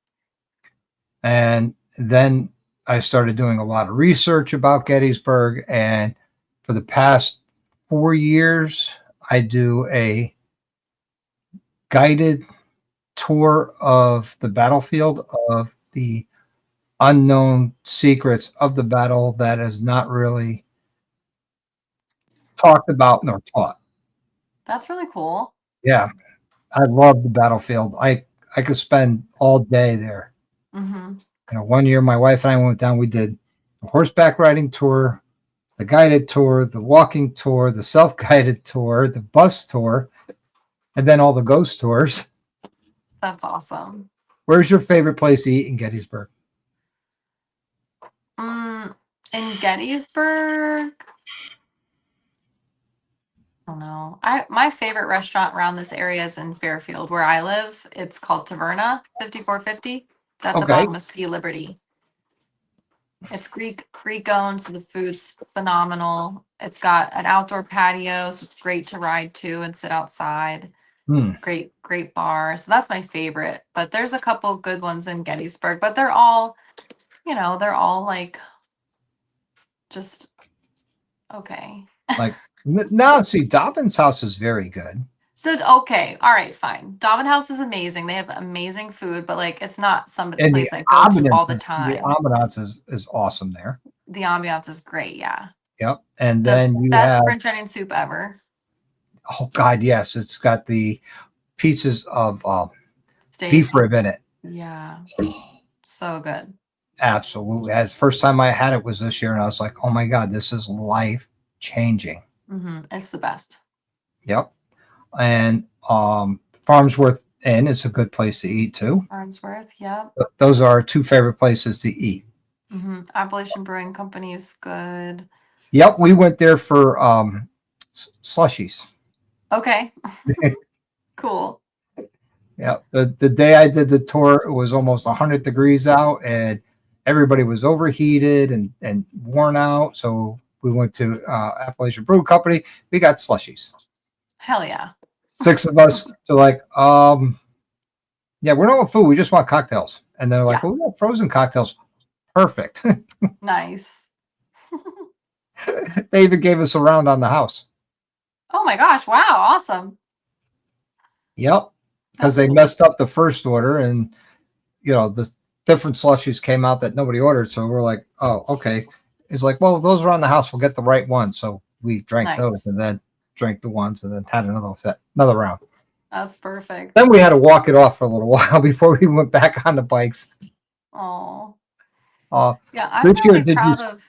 And then I started doing a lot of research about Gettysburg. And for the past 4 years, I do a guided tour of the battlefield, of the unknown secrets of the battle that is not really talked about nor taught. That's really cool. Yeah, I love the battlefield. I could spend all day there. Hmm. One year my wife and I went down. We did a horseback riding tour, the guided tour, the walking tour, the self-guided tour, the bus tour, and then all the ghost tours. That's awesome. Where's your favorite place to eat in Gettysburg? Mm, in Gettysburg, I don't know. My favorite restaurant around this area is in Fairfield, where I live. It's called Taverna 5450. It's at the Okay. bottom of Ski Liberty. It's Greek owned, so the food's phenomenal. It's got an outdoor patio, so it's great to ride to and sit outside. Hmm. Great bar. So that's my favorite. But there's a couple good ones in Gettysburg, but they're all, they're all like just okay. Like now, see, Dobbin's house is very good. So okay, all right, fine. Dobbin House is amazing. They have amazing food, but like it's not some And place I go to all the the time. ambiance is awesome there. The ambiance is great, yeah. Yep. And The then you best have, French onion soup ever. oh God, yes, it's got the pieces of Steak. beef rib in it. Yeah. So good. Absolutely. As first time I had it was this year, and I was like, oh my God, this is life changing. It's the best. Yep. And Farmsworth Inn is a good place to eat too. Farnsworth, yep. Those are our two favorite places to eat. Appalachian Brewing Company is good. Yep, we went there for slushies. Okay. Cool. Yeah, the day I did the tour, it was almost 100 degrees out, and everybody was overheated and worn out. So we went to Appalachian Brew Company. We got slushies. Hell yeah. 6 of us to like, yeah, we're not want food. We just want cocktails. And they're like, Yeah. well, we got frozen cocktails. Perfect. Nice. They even gave us a round on the house. Oh my gosh. Wow. Awesome. Yep. Because That's they cool. messed up the first order, and the different slushies came out that nobody ordered. So we're like, oh, okay. It's like, well, those are on the house. We'll get the right ones. So we drank those, Nice. and then drank the ones, and then had another round. That's perfect. Then we had to walk it off for a little while before we went back on the bikes. Oh. Uh, Yeah, I'm this year, really proud of.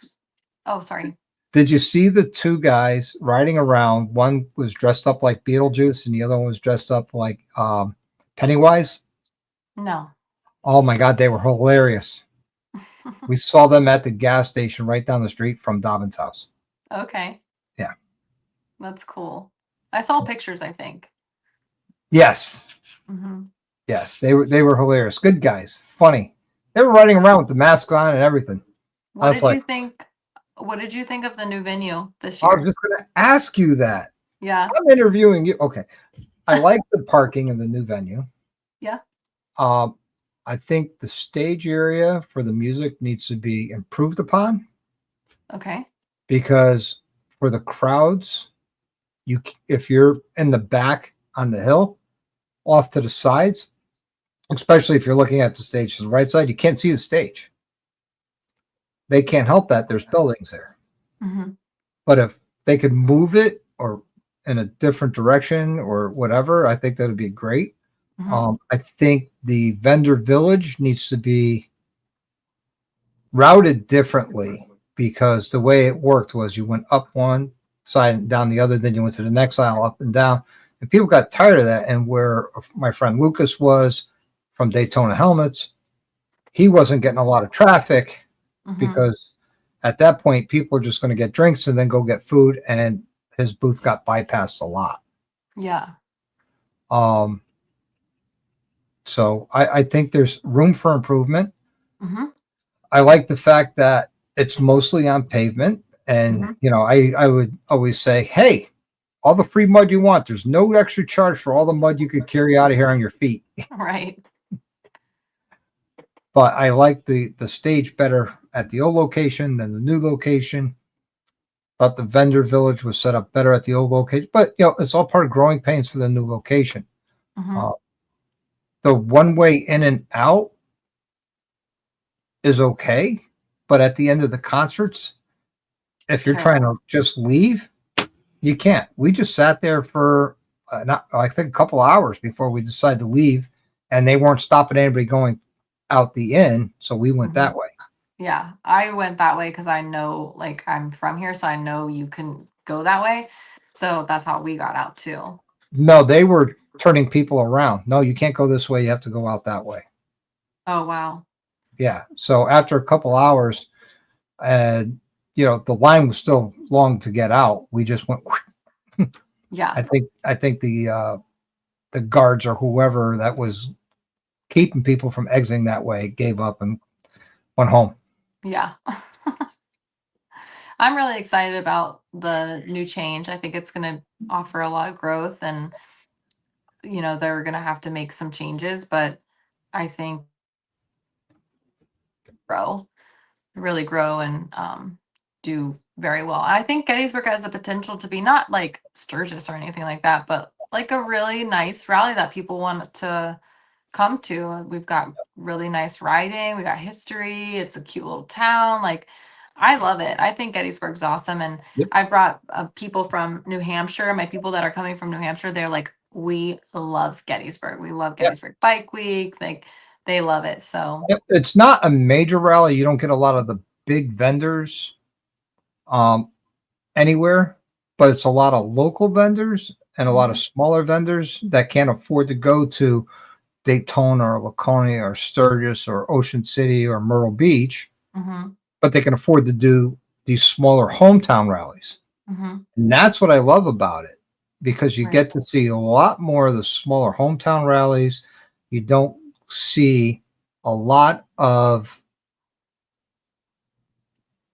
Oh, sorry. did you see the two guys riding around? One was dressed up like Beetlejuice, and the other one was dressed up like Pennywise. No. Oh my God, they were hilarious. We saw them at the gas station right down the street from Dobbin's house. Okay. Yeah. That's cool. I saw pictures, I think. Yes. Mm-hmm. Yes. They were hilarious. Good guys. Funny. They were riding around with the mask on and everything. What did you think? What did you think of the new venue this year? I was just gonna ask you that. Yeah. I'm interviewing you. Okay. I like the parking in the new venue. Yeah. I think the stage area for the music needs to be improved upon. Okay. Because for the crowds, if you're in the back on the hill, off to the sides, especially if you're looking at the stage to the right side, you can't see the stage. They can't help that. There's buildings there. Mm-hmm. But if they could move it or in a different direction or whatever, I think that would be great. Mm-hmm. I think the vendor village needs to be routed differently, because the way it worked was you went up one side and down the other, then you went to the next aisle up and down, and people got tired of that. And where my friend Lucas was from Daytona Helmets, he wasn't getting a lot of traffic because at that point people are just going to get drinks and then go get food, and his booth got bypassed a lot. Yeah. So I think there's room for improvement. Mm-hmm. I like the fact that it's mostly on pavement. And, I would always say, hey, all the free mud you want, there's no extra charge for all the mud you could carry out of here on your feet. Right. But I like the stage better at the old location than the new location. Thought the vendor village was set up better at the old location. But, it's all part of growing pains for the new location. Mm-hmm. The one way in and out is okay, but at the end of the concerts, if you're trying to just leave, you can't. We just sat there for I think a couple hours before we decided to leave, and they weren't stopping anybody going out the inn, so we went that way. Yeah, I went that way because I know, like, I'm from here, so I know you can go that way. So that's how we got out too. No, they were turning people around. No, you can't go this way. You have to go out that way. Oh, wow. Yeah. So after a couple hours, the line was still long to get out. We just went Yeah. I think the guards or whoever that was keeping people from exiting that way gave up and went home. Yeah. I'm really excited about the new change. I think it's going to offer a lot of growth, and they're going to have to make some changes, but I think grow, really grow, and do very well. I think Gettysburg has the potential to be not like Sturgis or anything like that, but like a really nice rally that people want to come to. We've got really nice riding, we got history, it's a cute little town. Like, I love it. I think Gettysburg's awesome. And Yep. I brought people from New Hampshire. My people that are coming from New Hampshire, they're like, we love Gettysburg. We love Yep. Gettysburg Bike Week. Like, they love it. So Yep. It's not a major rally. You don't get a lot of the big vendors anywhere, but it's a lot of local vendors and a lot of smaller vendors that can't afford to go to Daytona or Laconia or Sturgis or Ocean City or Myrtle Beach, but they can afford to do these smaller hometown rallies. And that's what I love about it, because you get to see a lot more of the smaller hometown rallies. You don't see a lot of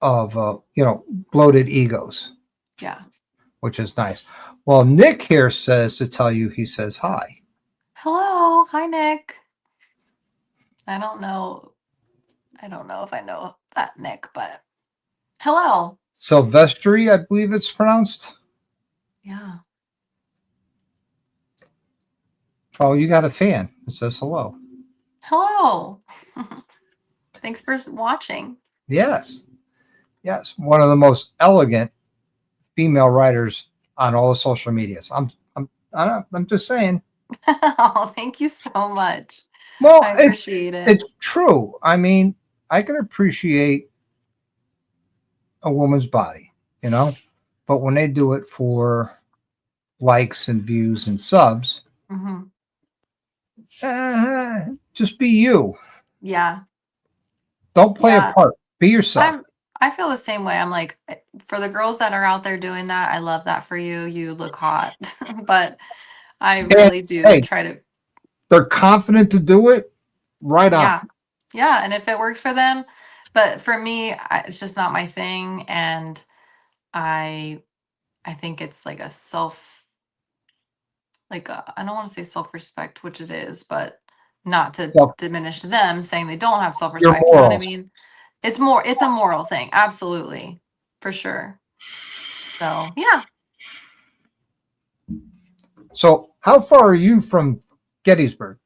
bloated egos. Yeah. Which is nice. Well, Nick here says to tell you, he says hi. Hello. Hi, Nick. I don't know if I know that Nick, but hello. Silvestri, I believe it's pronounced. Yeah. Oh, you got a fan. It says hello. Hello. Thanks for watching. Yes. Yes. One of the most elegant female writers on all the social medias. I'm just saying. Oh, thank you so much. Well, I appreciate it. It's true. I mean, I can appreciate a woman's body, but when they do it for likes and views and subs, just be you. Yeah. Don't play a part. Be yourself. I feel the same way. I'm like, for the girls that are out there doing that, I love that for you. You look hot. But I really do try to. They're confident to do it. Right on. Yeah. Yeah. And if it works for them, but for me, it's just not my thing. And I think it's like a I don't want to say self-respect, which it is, but not to diminish them saying they don't have self-respect. You know what I mean? It's a moral thing. Absolutely. For sure. So, yeah. So how far are you from Gettysburg?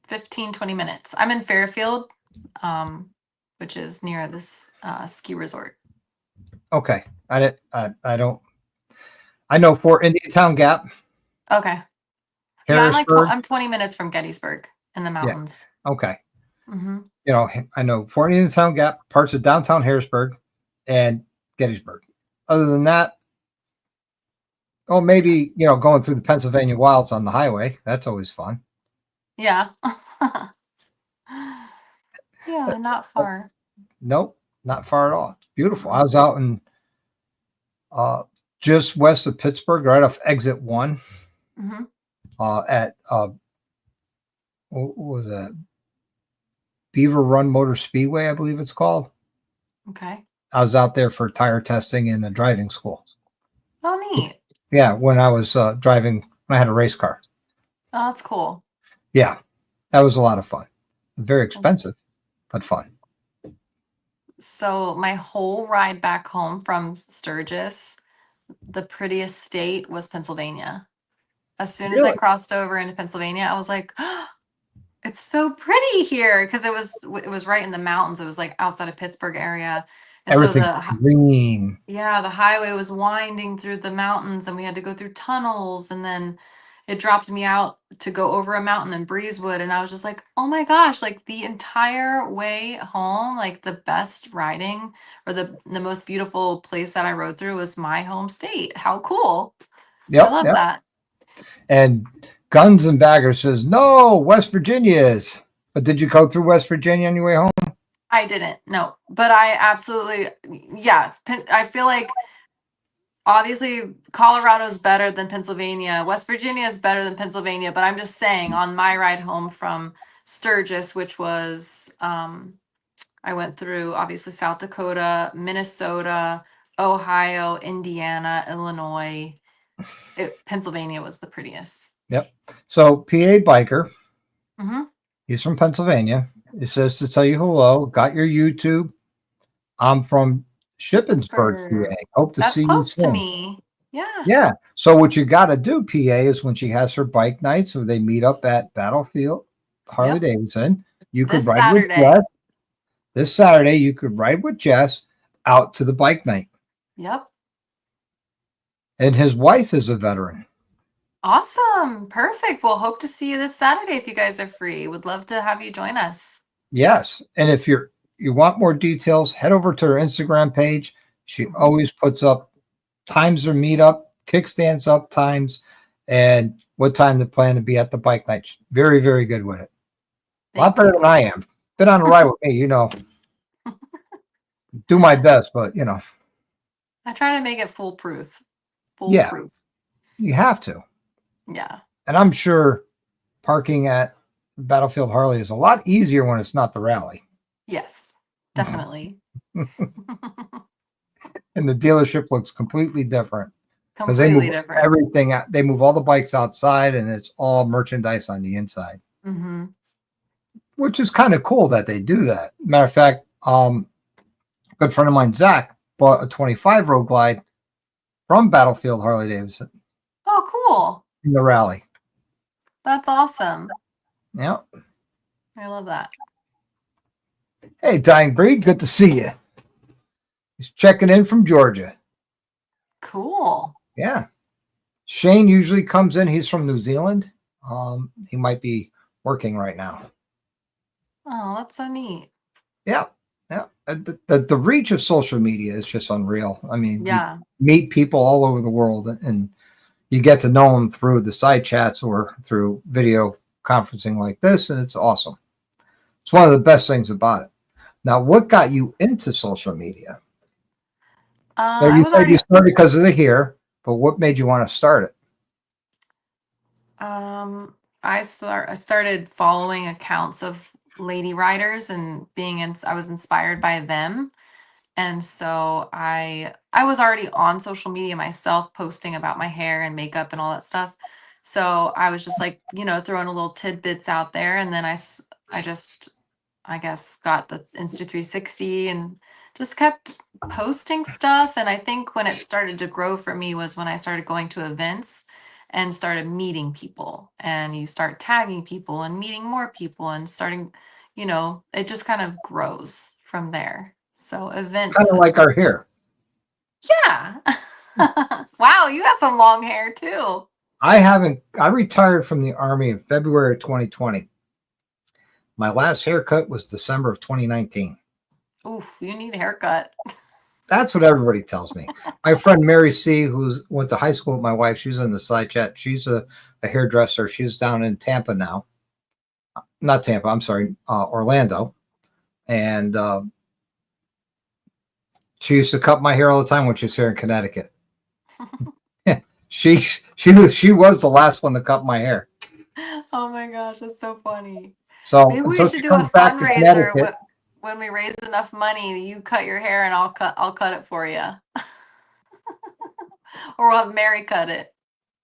15, 20 minutes. I'm in Fairfield, which is near this ski resort. Okay. I know Fort Indiantown Gap. Okay. Yeah, I'm 20 minutes from Gettysburg in the mountains. Yeah. Okay. I know Fort Indiantown Gap, parts of downtown Harrisburg, and Gettysburg. Other than that, maybe, going through the Pennsylvania wilds on the highway. That's always fun. Yeah. Yeah, not far. Nope, not far at all. It's beautiful. I was out in just west of Pittsburgh, right off exit 1. At what was that? Beaver Run Motor Speedway, I believe it's called. Okay. I was out there for tire testing in a driving school. Oh, neat. Yeah, when I was driving, when I had a race car. Oh, that's cool. Yeah, that was a lot of fun. Very expensive, but fun. So my whole ride back home from Sturgis, the prettiest state was Pennsylvania. As soon as I crossed over into Pennsylvania, I was like, oh, it's so pretty here, because it was right in the mountains. It was like outside of Pittsburgh area. And everything green. Yeah, the highway was winding through the mountains, and we had to go through tunnels, and then it dropped me out to go over a mountain in Breezewood, and I was just like, oh my gosh, like the entire way home, like the best riding, or the most beautiful place that I rode through was my home state. How cool. Yep, I love that. And Guns and Baggers says, no, West Virginia is. But did you go through West Virginia on your way home? I didn't, no. But I absolutely, yeah. I feel like obviously Colorado's better than Pennsylvania. West Virginia is better than Pennsylvania, but I'm just saying on my ride home from Sturgis, which was I went through obviously South Dakota, Minnesota, Ohio, Indiana, Illinois. Pennsylvania was the prettiest. Yep. So PA biker. Mm-hmm. He's from Pennsylvania. It says to tell you hello. Got your YouTube. I'm from Shippensburg, PA. Hope to That's see you close to soon. me. Yeah. Yeah. So what you got to do, PA, is when she has her bike nights or they meet up at Battlefield Harley Yep. Davidson, you could This ride with Saturday. Jess. This Saturday, you could ride with Jess out to the bike night. Yep. And his wife is a veteran. Awesome. Perfect. We'll hope to see you this Saturday if you guys are free. Would love to have you join us. Yes. And if you want more details, head over to her Instagram page. She always puts up times or meetup, kickstands up times, and what time they plan to be at the bike night. Very, very good with it. A lot better than I am. Been on a ride with me, do my best, but I try to make it foolproof. Yeah. Foolproof. You have to. Yeah. And I'm sure parking at Battlefield Harley is a lot easier when it's not the rally. Yes, definitely. And the dealership looks completely different. Because they Completely move different. everything out. They move all the bikes outside and it's all merchandise on the inside. Mm-hmm. Which is kind of cool that they do that. Matter of fact, a good friend of mine, Zach, bought a 25 Road Glide from Battlefield Harley Davidson Oh, cool. in the rally. That's awesome. Yeah. I love that. Hey, Dying Breed, good to see you. He's checking in from Georgia. Cool. Yeah. Shane usually comes in. He's from New Zealand. He might be working right now. Oh, that's so neat. Yeah. Yeah. The reach of social media is just unreal. I mean, Yeah. you meet people all over the world and you get to know them through the side chats or through video conferencing like this, and it's awesome. It's one of the best things about it. Now, what got you into social media? Now, I you was said already you started because of the hair, but what made you want to start it? I started following accounts of lady riders and I was inspired by them. And so I was already on social media myself, posting about my hair and makeup and all that stuff. So I was just like, throwing a little tidbits out there, and then I just, I guess, got the Insta 360 and just kept posting stuff. And I think when it started to grow for me was when I started going to events and started meeting people, and you start tagging people and meeting more people and starting, it just kind of grows from there. So Kind events, of like our hair. yeah. Wow, you got some long hair too. I retired from the Army in February of 2020. My last haircut was December of 2019. Oof, you need a haircut. That's what everybody tells me. My friend Mary C., who went to high school with my wife, she's in the side chat. She's a hairdresser. She's down in Tampa now. Not Tampa, I'm sorry, Orlando. And she used to cut my hair all the time when she was here in Connecticut. She was the last one to cut my hair. Oh my gosh, that's so funny. So Maybe we until should she do a comes back to fundraiser Connecticut, when we raise enough money. You cut your hair and I'll cut it for you. Or we'll have Mary cut it.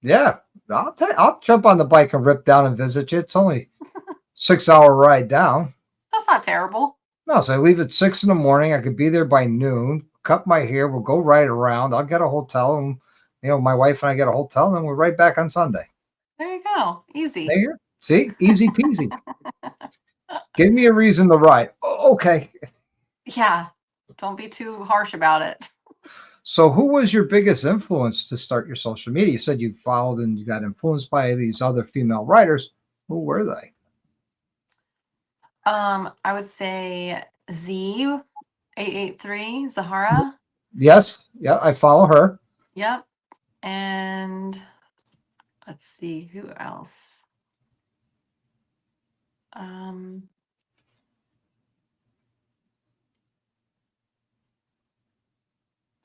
yeah, I'll jump on the bike and rip down and visit you. It's only 6-hour ride down. That's not terrible. No, so I leave at 6 in the morning. I could be there by noon, cut my hair. We'll go right around. I'll get a hotel, and my wife and I get a hotel, and then we're right back on Sunday. There you go. Easy. There, see, easy peasy. Give me a reason to ride. Okay. Yeah. Don't be too harsh about it. So, who was your biggest influence to start your social media? You said you followed and you got influenced by these other female writers. Who were they? I would say Z883 Zahara. Yes, yeah, I follow her. Yep. And let's see who else.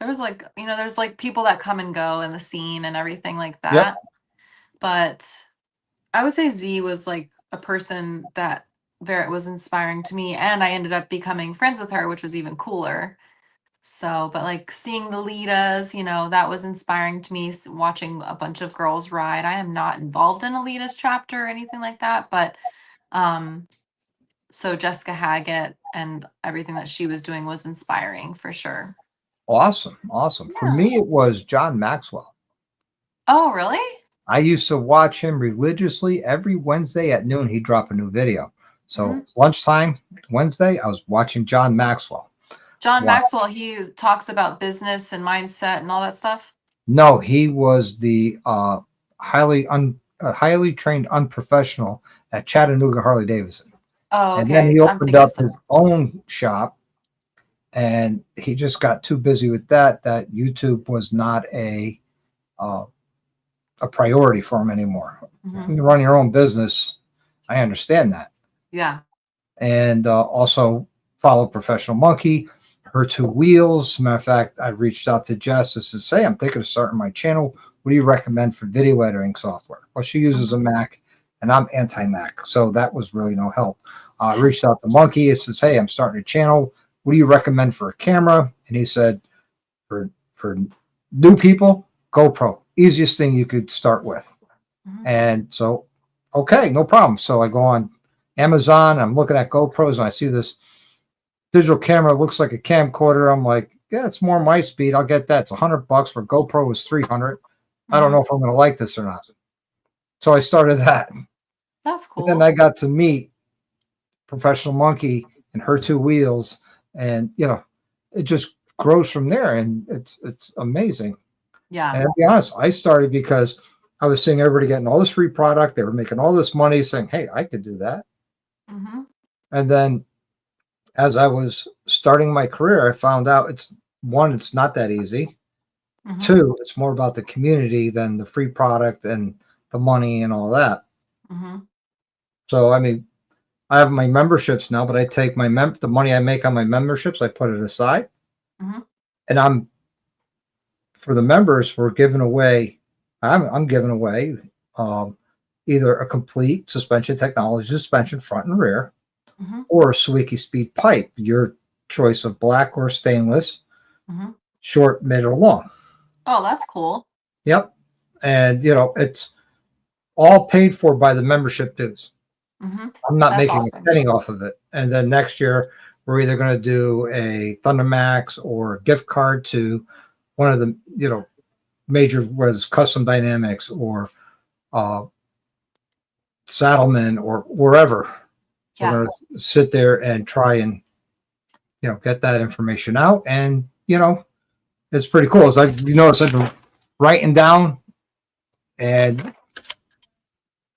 There was like, there's like people that come and go in the scene and everything like Yep. that. But I would say Z was like a person that very was inspiring to me, and I ended up becoming friends with her, which was even cooler. So, but like seeing the Litas, that was inspiring to me. Watching a bunch of girls ride. I am not involved in a Litas chapter or anything like that, but um, so Jessica Haggett and everything that she was doing was inspiring for sure. Awesome. Awesome. For Yeah. me, it was John Maxwell. Oh, really? I used to watch him religiously every Wednesday at noon. He'd drop a new video. Hmm. So lunchtime, Wednesday, I was watching John Maxwell. John Wow. Maxwell, he talks about business and mindset and all that stuff. No, he was the highly trained unprofessional at Chattanooga Harley Davidson. Oh, And then okay. he I'm opened thinking of up his someone. own shop, and he just got too busy with that YouTube was not uh, a priority for him anymore. Hmm. When you run your own business, I understand that. Yeah. And also follow Professional Monkey, Her Two Wheels. Matter of fact, I reached out to Jess and said, "Say, I'm thinking of starting my channel. What do you recommend for video editing software?" Well, she uses Hmm. a Mac, and I'm anti-Mac, so that was really no help. I reached out to Monkey and says, "Hey, I'm starting a channel. What do you recommend for a camera?" And he said, "For new people, GoPro, easiest thing you could start with." Hmm. And so, okay, no problem. So I go on Amazon. I'm looking at GoPros, and I see this digital camera. Looks like a camcorder. I'm like, yeah, it's more my speed. I'll get that. It's $100. For GoPro was 300. I don't Hmm. know if I'm going to like this or not. So I started that. That's And then cool. I got to meet Professional Monkey and Her Two Wheels, and it just grows from there, and it's amazing. Yeah. And to be honest, I started because I was seeing everybody getting all this free product. They were making all this money, saying, "Hey, I could do that." Hmm. And then as I was starting my career, I found out it's not that easy. Hmm. Two, it's more about the community than the free product and the money and all that. Hmm. So, I mean, I have my memberships now, but I take the money I make on my memberships, I put it aside, Hmm. and for the members, we're giving away. I'm giving away um, either a complete suspension technology, suspension front and rear, Hmm. or a Sawicki Speed pipe, your choice of black or stainless, Hmm. short, mid, or long. Oh, that's cool. Yep. And it's all paid for by the membership dues. Hmm. I'm not That's making a awesome. penny off of it. And then next year, we're either going to do a Thundermax or a gift card to one of the, major was Custom Dynamics or uh, Saddlemen or wherever. We're Yeah. going to sit there and try and, get that information out. And, it's pretty cool. So I've been writing down, and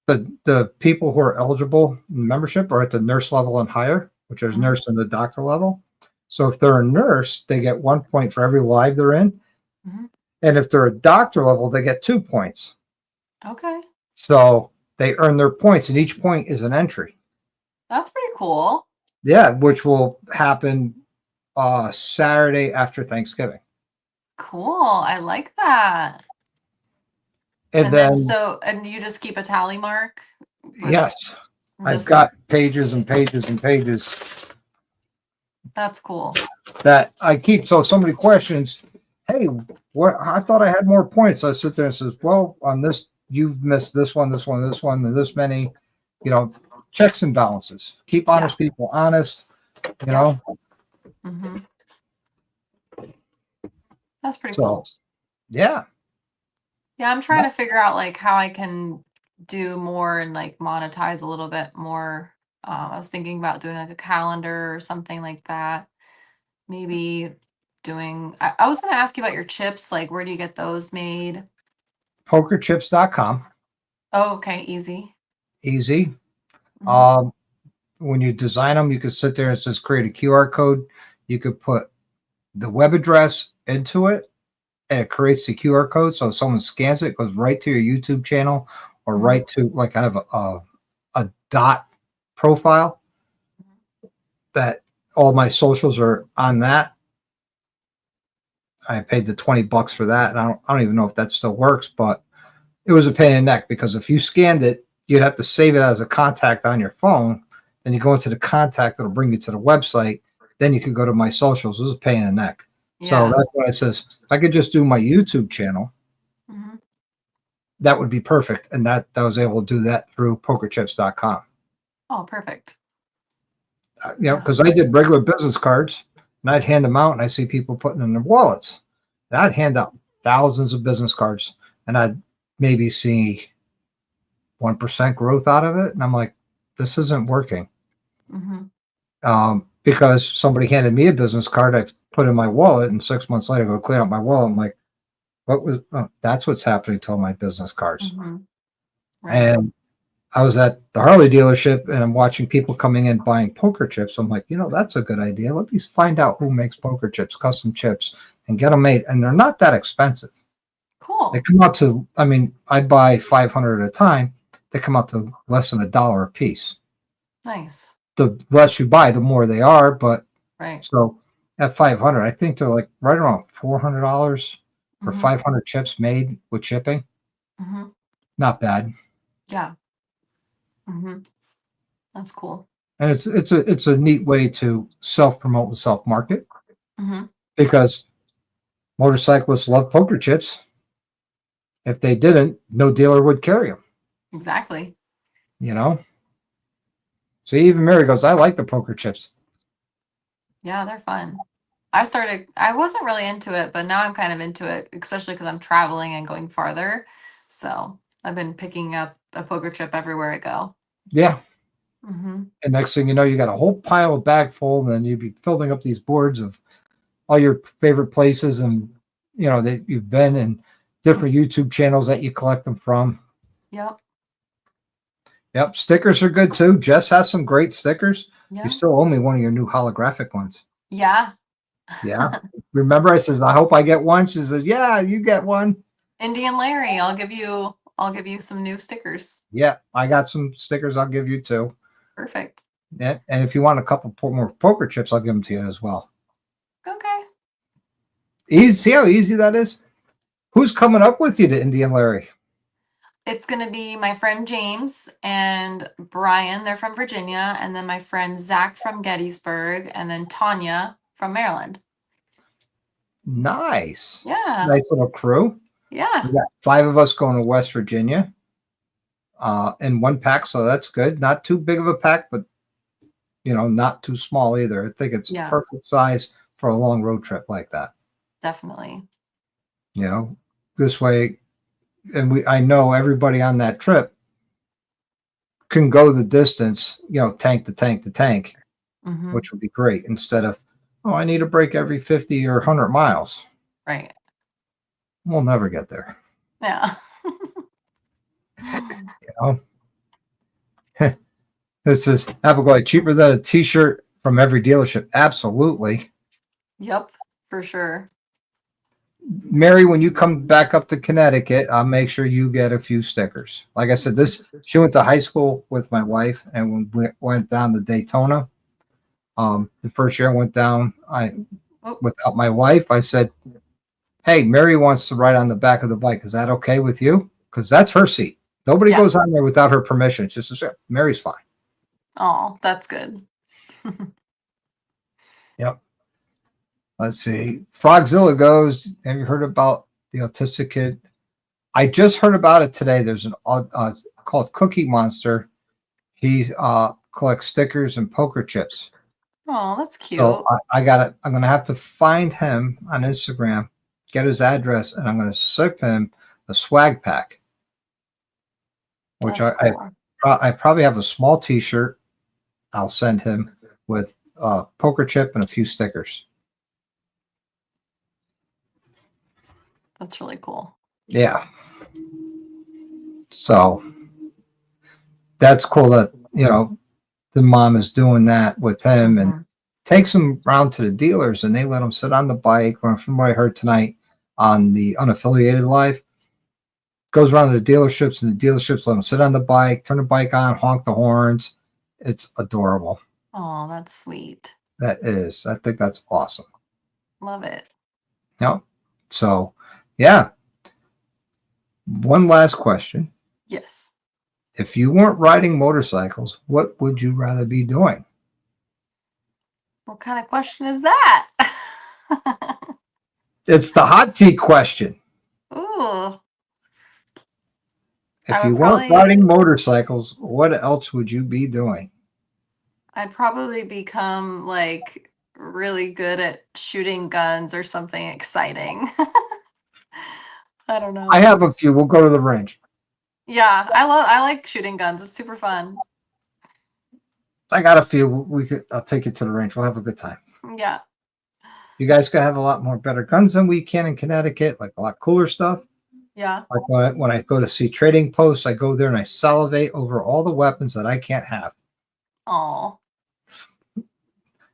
the people who are eligible in membership are at the nurse level and higher, which is Hmm. nurse and the doctor level. So if they're a nurse, they get 1 point for every live they're in. Hmm. And if they're a doctor level, they get 2 points. Okay. So they earn their points, and each point is an entry. That's pretty cool. Yeah, which will happen Saturday after Thanksgiving. Cool. I like that. And And then then, and you just keep a tally mark with yes, I've just got pages and pages and pages that's cool. that I keep. So if somebody questions, "Hey, what? I thought I had more points." I sit there and says, "Well, on this, you've missed this one, this one, this one, and this many." You know, checks and balances. Keep Yeah. honest people honest. You Yeah. know, Hmm. That's pretty so cool. yeah. Yeah, I'm trying to figure out like how I can do more and like monetize a little bit more. I was thinking about doing like a calendar or something like that. Maybe I was going to ask you about your chips. Like, where do you get those made? Pokerchips.com. Oh, okay, easy. Easy. Hmm. Um, when you design them, you can sit there and just create a QR code. You could put the web address into it, and it creates the QR code. So if someone scans it, it goes right to your YouTube channel or Hmm. right to, like, I have a dot profile that all my socials are on that. I paid the $20 for that, and I don't even know if that still works, but it was a pain in the neck because if you scanned it, you'd have to save it as a contact on your phone. Then you go into the contact, it'll bring you to the website. Then you could go to my socials. It was a pain in the neck. So Yeah. that's why it says if I could just do my YouTube channel, Mhm. that would be perfect. And that I was able to do that through pokerchips.com. Oh, perfect. You know, because I did regular business cards and I'd hand them out and I see people putting in their wallets. And I'd hand out thousands of business cards and I'd maybe see 1% growth out of it. And I'm like, this isn't working. Mhm. Because somebody handed me a business card, I put in my wallet, and 6 months later, I go clean out my wallet. I'm like, what was, oh, that's what's happening to all my business cards. Mhm. Right. And I was at the Harley dealership and I'm watching people coming in buying poker chips. I'm like, you know, that's a good idea. Let me find out who makes poker chips, custom chips, and get them made. And they're not that expensive. Cool. They come out to, I mean, I buy 500 at a time. They come out to less than $1 a piece. Nice. The less you buy, the more they are. But Right. so at 500, I think they're like right around $400 for Mhm. 500 chips made with shipping. Mhm. Not bad. Yeah. Mhm. That's cool. And it's a neat way to self-promote and self-market Mhm. because motorcyclists love poker chips. If they didn't, no dealer would carry them, Exactly. you know? So even Mary goes, I like the poker chips. Yeah, they're fun. I wasn't really into it, but now I'm kind of into it, especially because I'm traveling and going farther. So I've been picking up a poker chip everywhere I go. Yeah. Mm-hmm. And next thing you know, you got a whole pile of bag full, and then you'd be filling up these boards of all your favorite places and, you know, that you've been in different YouTube channels that you collect them from. Yep. Yep. Stickers are good too. Jess has some great stickers. You Yeah. still owe me one of your new holographic ones. Yeah. Yeah. Remember, I says, I hope I get one. She says, yeah, you get one. Indian Larry, I'll give you some new stickers. Yeah, I got some stickers I'll give you too. Perfect. And if you want a couple more poker chips, I'll give them to you as well. Okay. Easy. See how easy that is? Who's coming up with you to Indian Larry? It's gonna be my friend James and Brian, they're from Virginia, and then my friend Zach from Gettysburg, and then Tanya from Maryland. Nice. Yeah. Nice little crew. Yeah. We got 5 of us going to West Virginia in one pack, so that's good. Not too big of a pack, but you know, not too small either. I think it's Yeah. perfect size for a long road trip like that. Definitely. You know, this way, and I know everybody on that trip can go the distance, you know, tank to tank to tank, Mm-hmm. which would be great instead of, oh, I need a break every 50 or 100 miles. Right. We'll never get there. Yeah. You know, this is Abigail cheaper than a t-shirt from every dealership. Absolutely. Yep, for sure. Mary, when you come back up to Connecticut, I'll make sure you get a few stickers. Like I said, she went to high school with my wife, and when we went down to Daytona, the first year I went down, without my wife, I said, "Hey, Mary wants to ride on the back of the bike. Is that okay with you? Because that's her seat. Nobody goes on there without her permission. It's just Mary's fine." Oh, that's good. Yep. Let's see. Frogzilla goes, have you heard about the autistic kid? I just heard about it today. There's an called Cookie Monster. He collects stickers and poker chips. Oh, that's cute. So I got it. I'm going to have to find him on Instagram, get his address, and I'm going to ship him a swag pack, which cool. I probably have a small T-shirt. I'll send him with a poker chip and a few stickers. That's really cool. Yeah. So that's cool that, you know, the mom is doing that with him and takes him around to the dealers and they let him sit on the bike. Or from what I heard tonight on the unaffiliated live, goes around to the dealerships and the dealerships let him sit on the bike, turn the bike on, honk the horns. It's adorable. Oh, that's sweet. That is. I think that's awesome. Love it. Yep. So, yeah. One last question. Yes. If you weren't riding motorcycles, what would you rather be doing? What kind of question is that? It's the hot seat question. Ooh. If I you would weren't probably riding motorcycles, what else would you be doing? I'd probably become like really good at shooting guns or something exciting. I don't I know. have a few. We'll go to the range. Yeah, I like shooting guns. It's super fun. I got a few. I'll take you to the range. We'll have a good time. Yeah. You guys could have a lot more better guns than we can in Connecticut, like a lot cooler stuff. Yeah. Like when I go to see trading posts, I go there and I salivate over all the weapons that I can't have. Oh.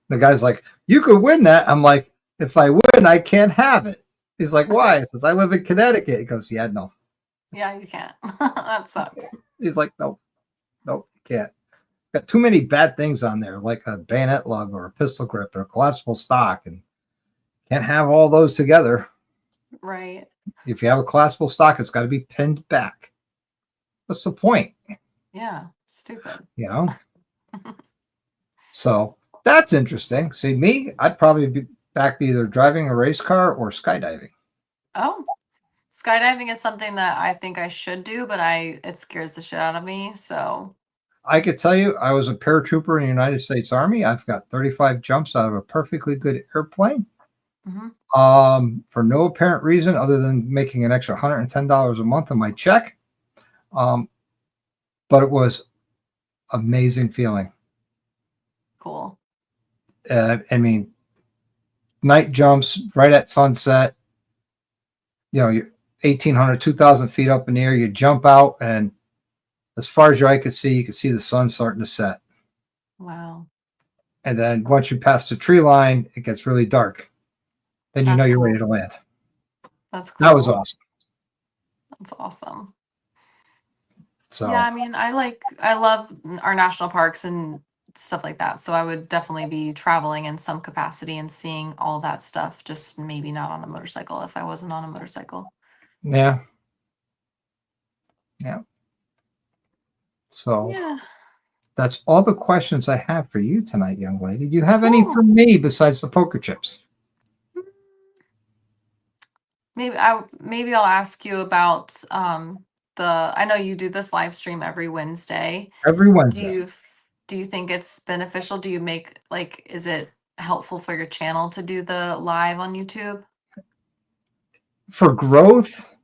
The guy's like, "You could win that." I'm like, "If I win, I can't have it." He's like, "Why?" I says, "I live in Connecticut." He goes, "Yeah, no." Yeah, you can't. That sucks. He's like, "No, no, can't." Got too many bad things on there, like a bayonet lug or a pistol grip or a collapsible stock, and can't have all those together. Right. If you have a collapsible stock, it's got to be pinned back. What's the point? Yeah. Stupid. You know? So that's interesting. See, me, I'd probably be back to either driving a race car or skydiving. Oh. Skydiving is something that I think I should do, but it scares the shit out of me. So, I could tell you, I was a paratrooper in the United States Army. I've got 35 jumps out of a perfectly good airplane. mhm. For no apparent reason other than making an extra $110 a month on my check. But it was amazing feeling. Cool. I mean, night jumps right at sunset. You know, you're 1,800, 2,000 feet up in the air. You jump out, and as far as your eye could see, you could see the sun starting to set. Wow. And then once you pass the tree line, it gets really dark. Then you know That's you're cool. ready to land. That's cool. That was awesome. That's awesome. So Yeah, I mean, I love our national parks and stuff like that. So I would definitely be traveling in some capacity and seeing all that stuff, just maybe not on a motorcycle if I wasn't on a motorcycle. yeah. Yeah. So Yeah. that's all the questions I have for you tonight, young lady. Do you have any Cool. for me besides the poker chips? Maybe I'll ask you about I know you do this live stream every Wednesday. Every Do Wednesday. you do you think it's beneficial? Do you make like is it helpful for your channel to do the live on YouTube? For growth,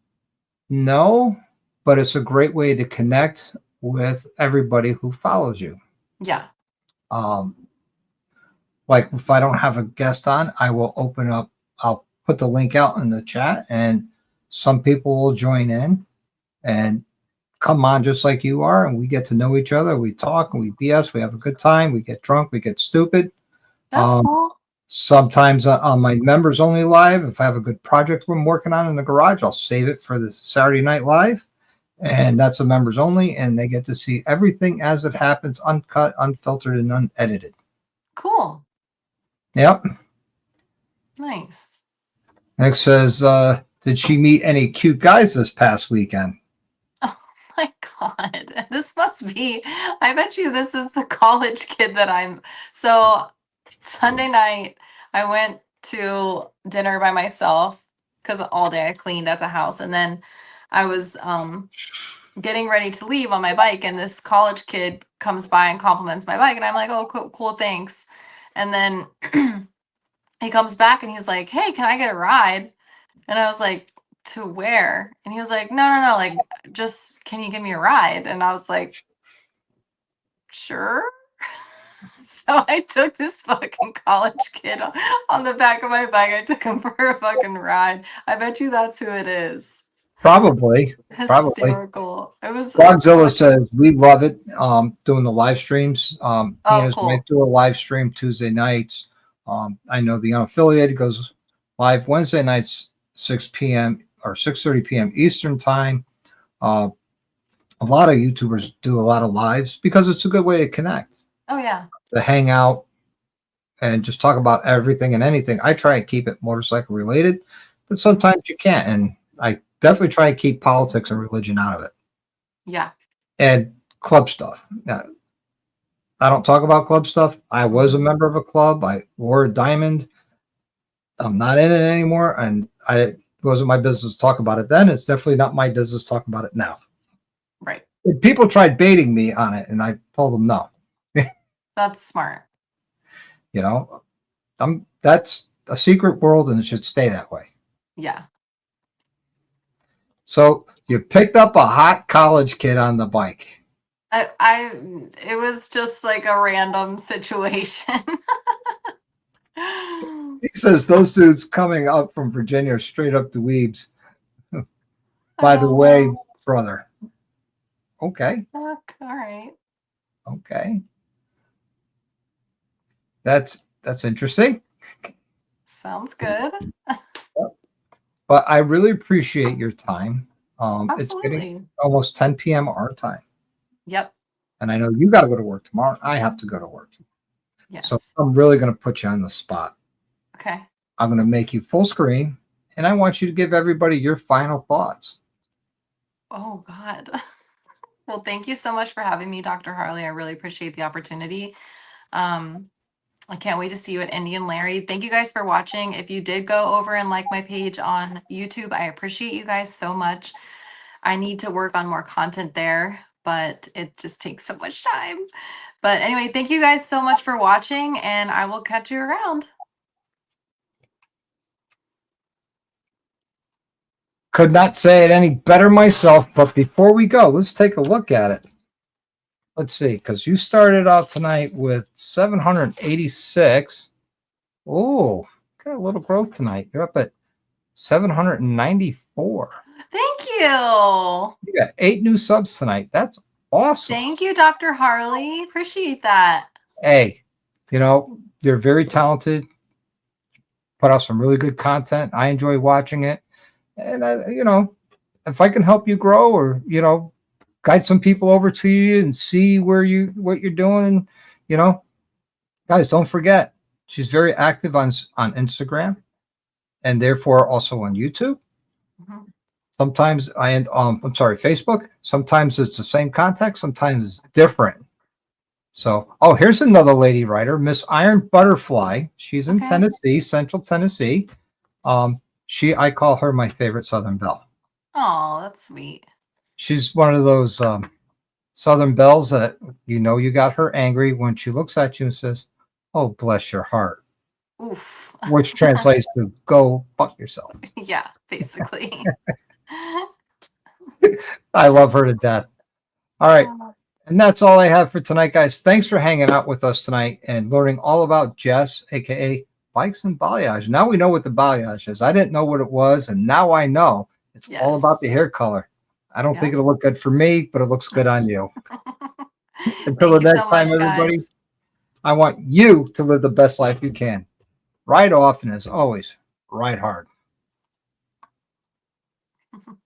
no, but it's a great way to connect with everybody who follows you. Yeah. Um, like if I don't have a guest on, I will open up, I'll put the link out in the chat, and some people will join in and come on just like you are, and we get to know each other. We talk and we BS, we have a good time, we get drunk, we get stupid. That's cool. Sometimes on my members only live, if I have a good project I'm working on in the garage, I'll save it for the Saturday night live. And that's a members only, and they get to see everything as it happens, uncut, unfiltered, and unedited. Cool. Yep. Nice. Next says, did she meet any cute guys this past weekend? My God, this must be, I bet you this is the college kid that so Sunday night, I went to dinner by myself because all day I cleaned at the house. And then I was getting ready to leave on my bike, and this college kid comes by and compliments my bike. And I'm like, oh, cool, thanks. And then he comes back and he's like, hey, can I get a ride? And I was like, to where? And he was like, no, like, just can you give me a ride? And I was like, sure. So I took this fucking college kid on the back of my bike. I took him for a fucking ride. I bet you that's who it is. Probably. Hysterical. It was Frogzilla says we love it. Doing the live streams. He and his cool. wife do a live stream Tuesday nights. I know the unaffiliated goes live Wednesday nights, 6 p.m. or 6:30 p.m. Eastern time. A lot of YouTubers do a lot of lives because it's a good way to connect. Oh yeah. To hang out and just talk about everything and anything. I try and keep it motorcycle related but sometimes you can't. And I definitely try to keep politics and religion out of it. Yeah. And club stuff. Now, I don't talk about club stuff. I was a member of a club. I wore a diamond. I'm not in it anymore. And it wasn't my business to talk about it then. It's definitely not my business to talk about it now. Right. And people tried baiting me on it, and I told them no. That's smart. You know, that's a secret world, and it should stay that way. Yeah. So you picked up a hot college kid on the bike. It was just like a random situation. He says those dudes coming up from Virginia are straight up dweebs. By the way, brother. Okay. All right. Okay. That's interesting. Sounds good. But I really appreciate your time. It's Absolutely. getting almost 10 p.m. our time. Yep. And I know you got to go to work tomorrow. I have to go to work. Yes. So I'm really going to put you on the spot. Okay. I'm going to make you full screen, and I want you to give everybody your final thoughts. Oh, God. Well, thank you so much for having me, Dr. Harley. I really appreciate the opportunity. I can't wait to see you at Indy and Larry. Thank you guys for watching. If you did go over and like my page on YouTube, I appreciate you guys so much. I need to work on more content there, but it just takes so much time. But anyway, thank you guys so much for watching, and I will catch you around. Could not say it any better myself, but before we go, let's take a look at it. Let's see, because you started out tonight with 786. Oh, got a little growth tonight. You're up at 794. Thank you. You got 8 new subs tonight. That's awesome. Thank you, Dr. Harley. Appreciate that. Hey, you know, you're very talented. Put out some really good content. I enjoy watching it. And, you know, if I can help you grow or, you know, guide some people over to you and see what you're doing, you know, guys, don't forget, she's very active on Instagram and therefore also on YouTube. Mm-hmm. Sometimes I'm sorry, Facebook. Sometimes it's the same contact. Sometimes it's different. So, oh, here's another lady writer, Miss Iron Butterfly. She's in Tennessee, Central Tennessee. I call her my favorite Southern Belle. Oh, that's sweet. She's one of those Southern Belles that you know you got her angry when she looks at you and says, "Oh, bless your heart." Oof. Which translates to "Go fuck yourself." Yeah, basically. I love her to death. All right. And that's all I have for tonight, guys. Thanks for hanging out with us tonight and learning all about Jess, aka Bikes and Balayage. Now we know what the balayage is. I didn't know what it was, and now I know. It's all about the hair color. I don't think it'll look good for me, but it looks good on you. Until the next time, everybody, I want you to live the best life you can. Ride often, as always, ride hard.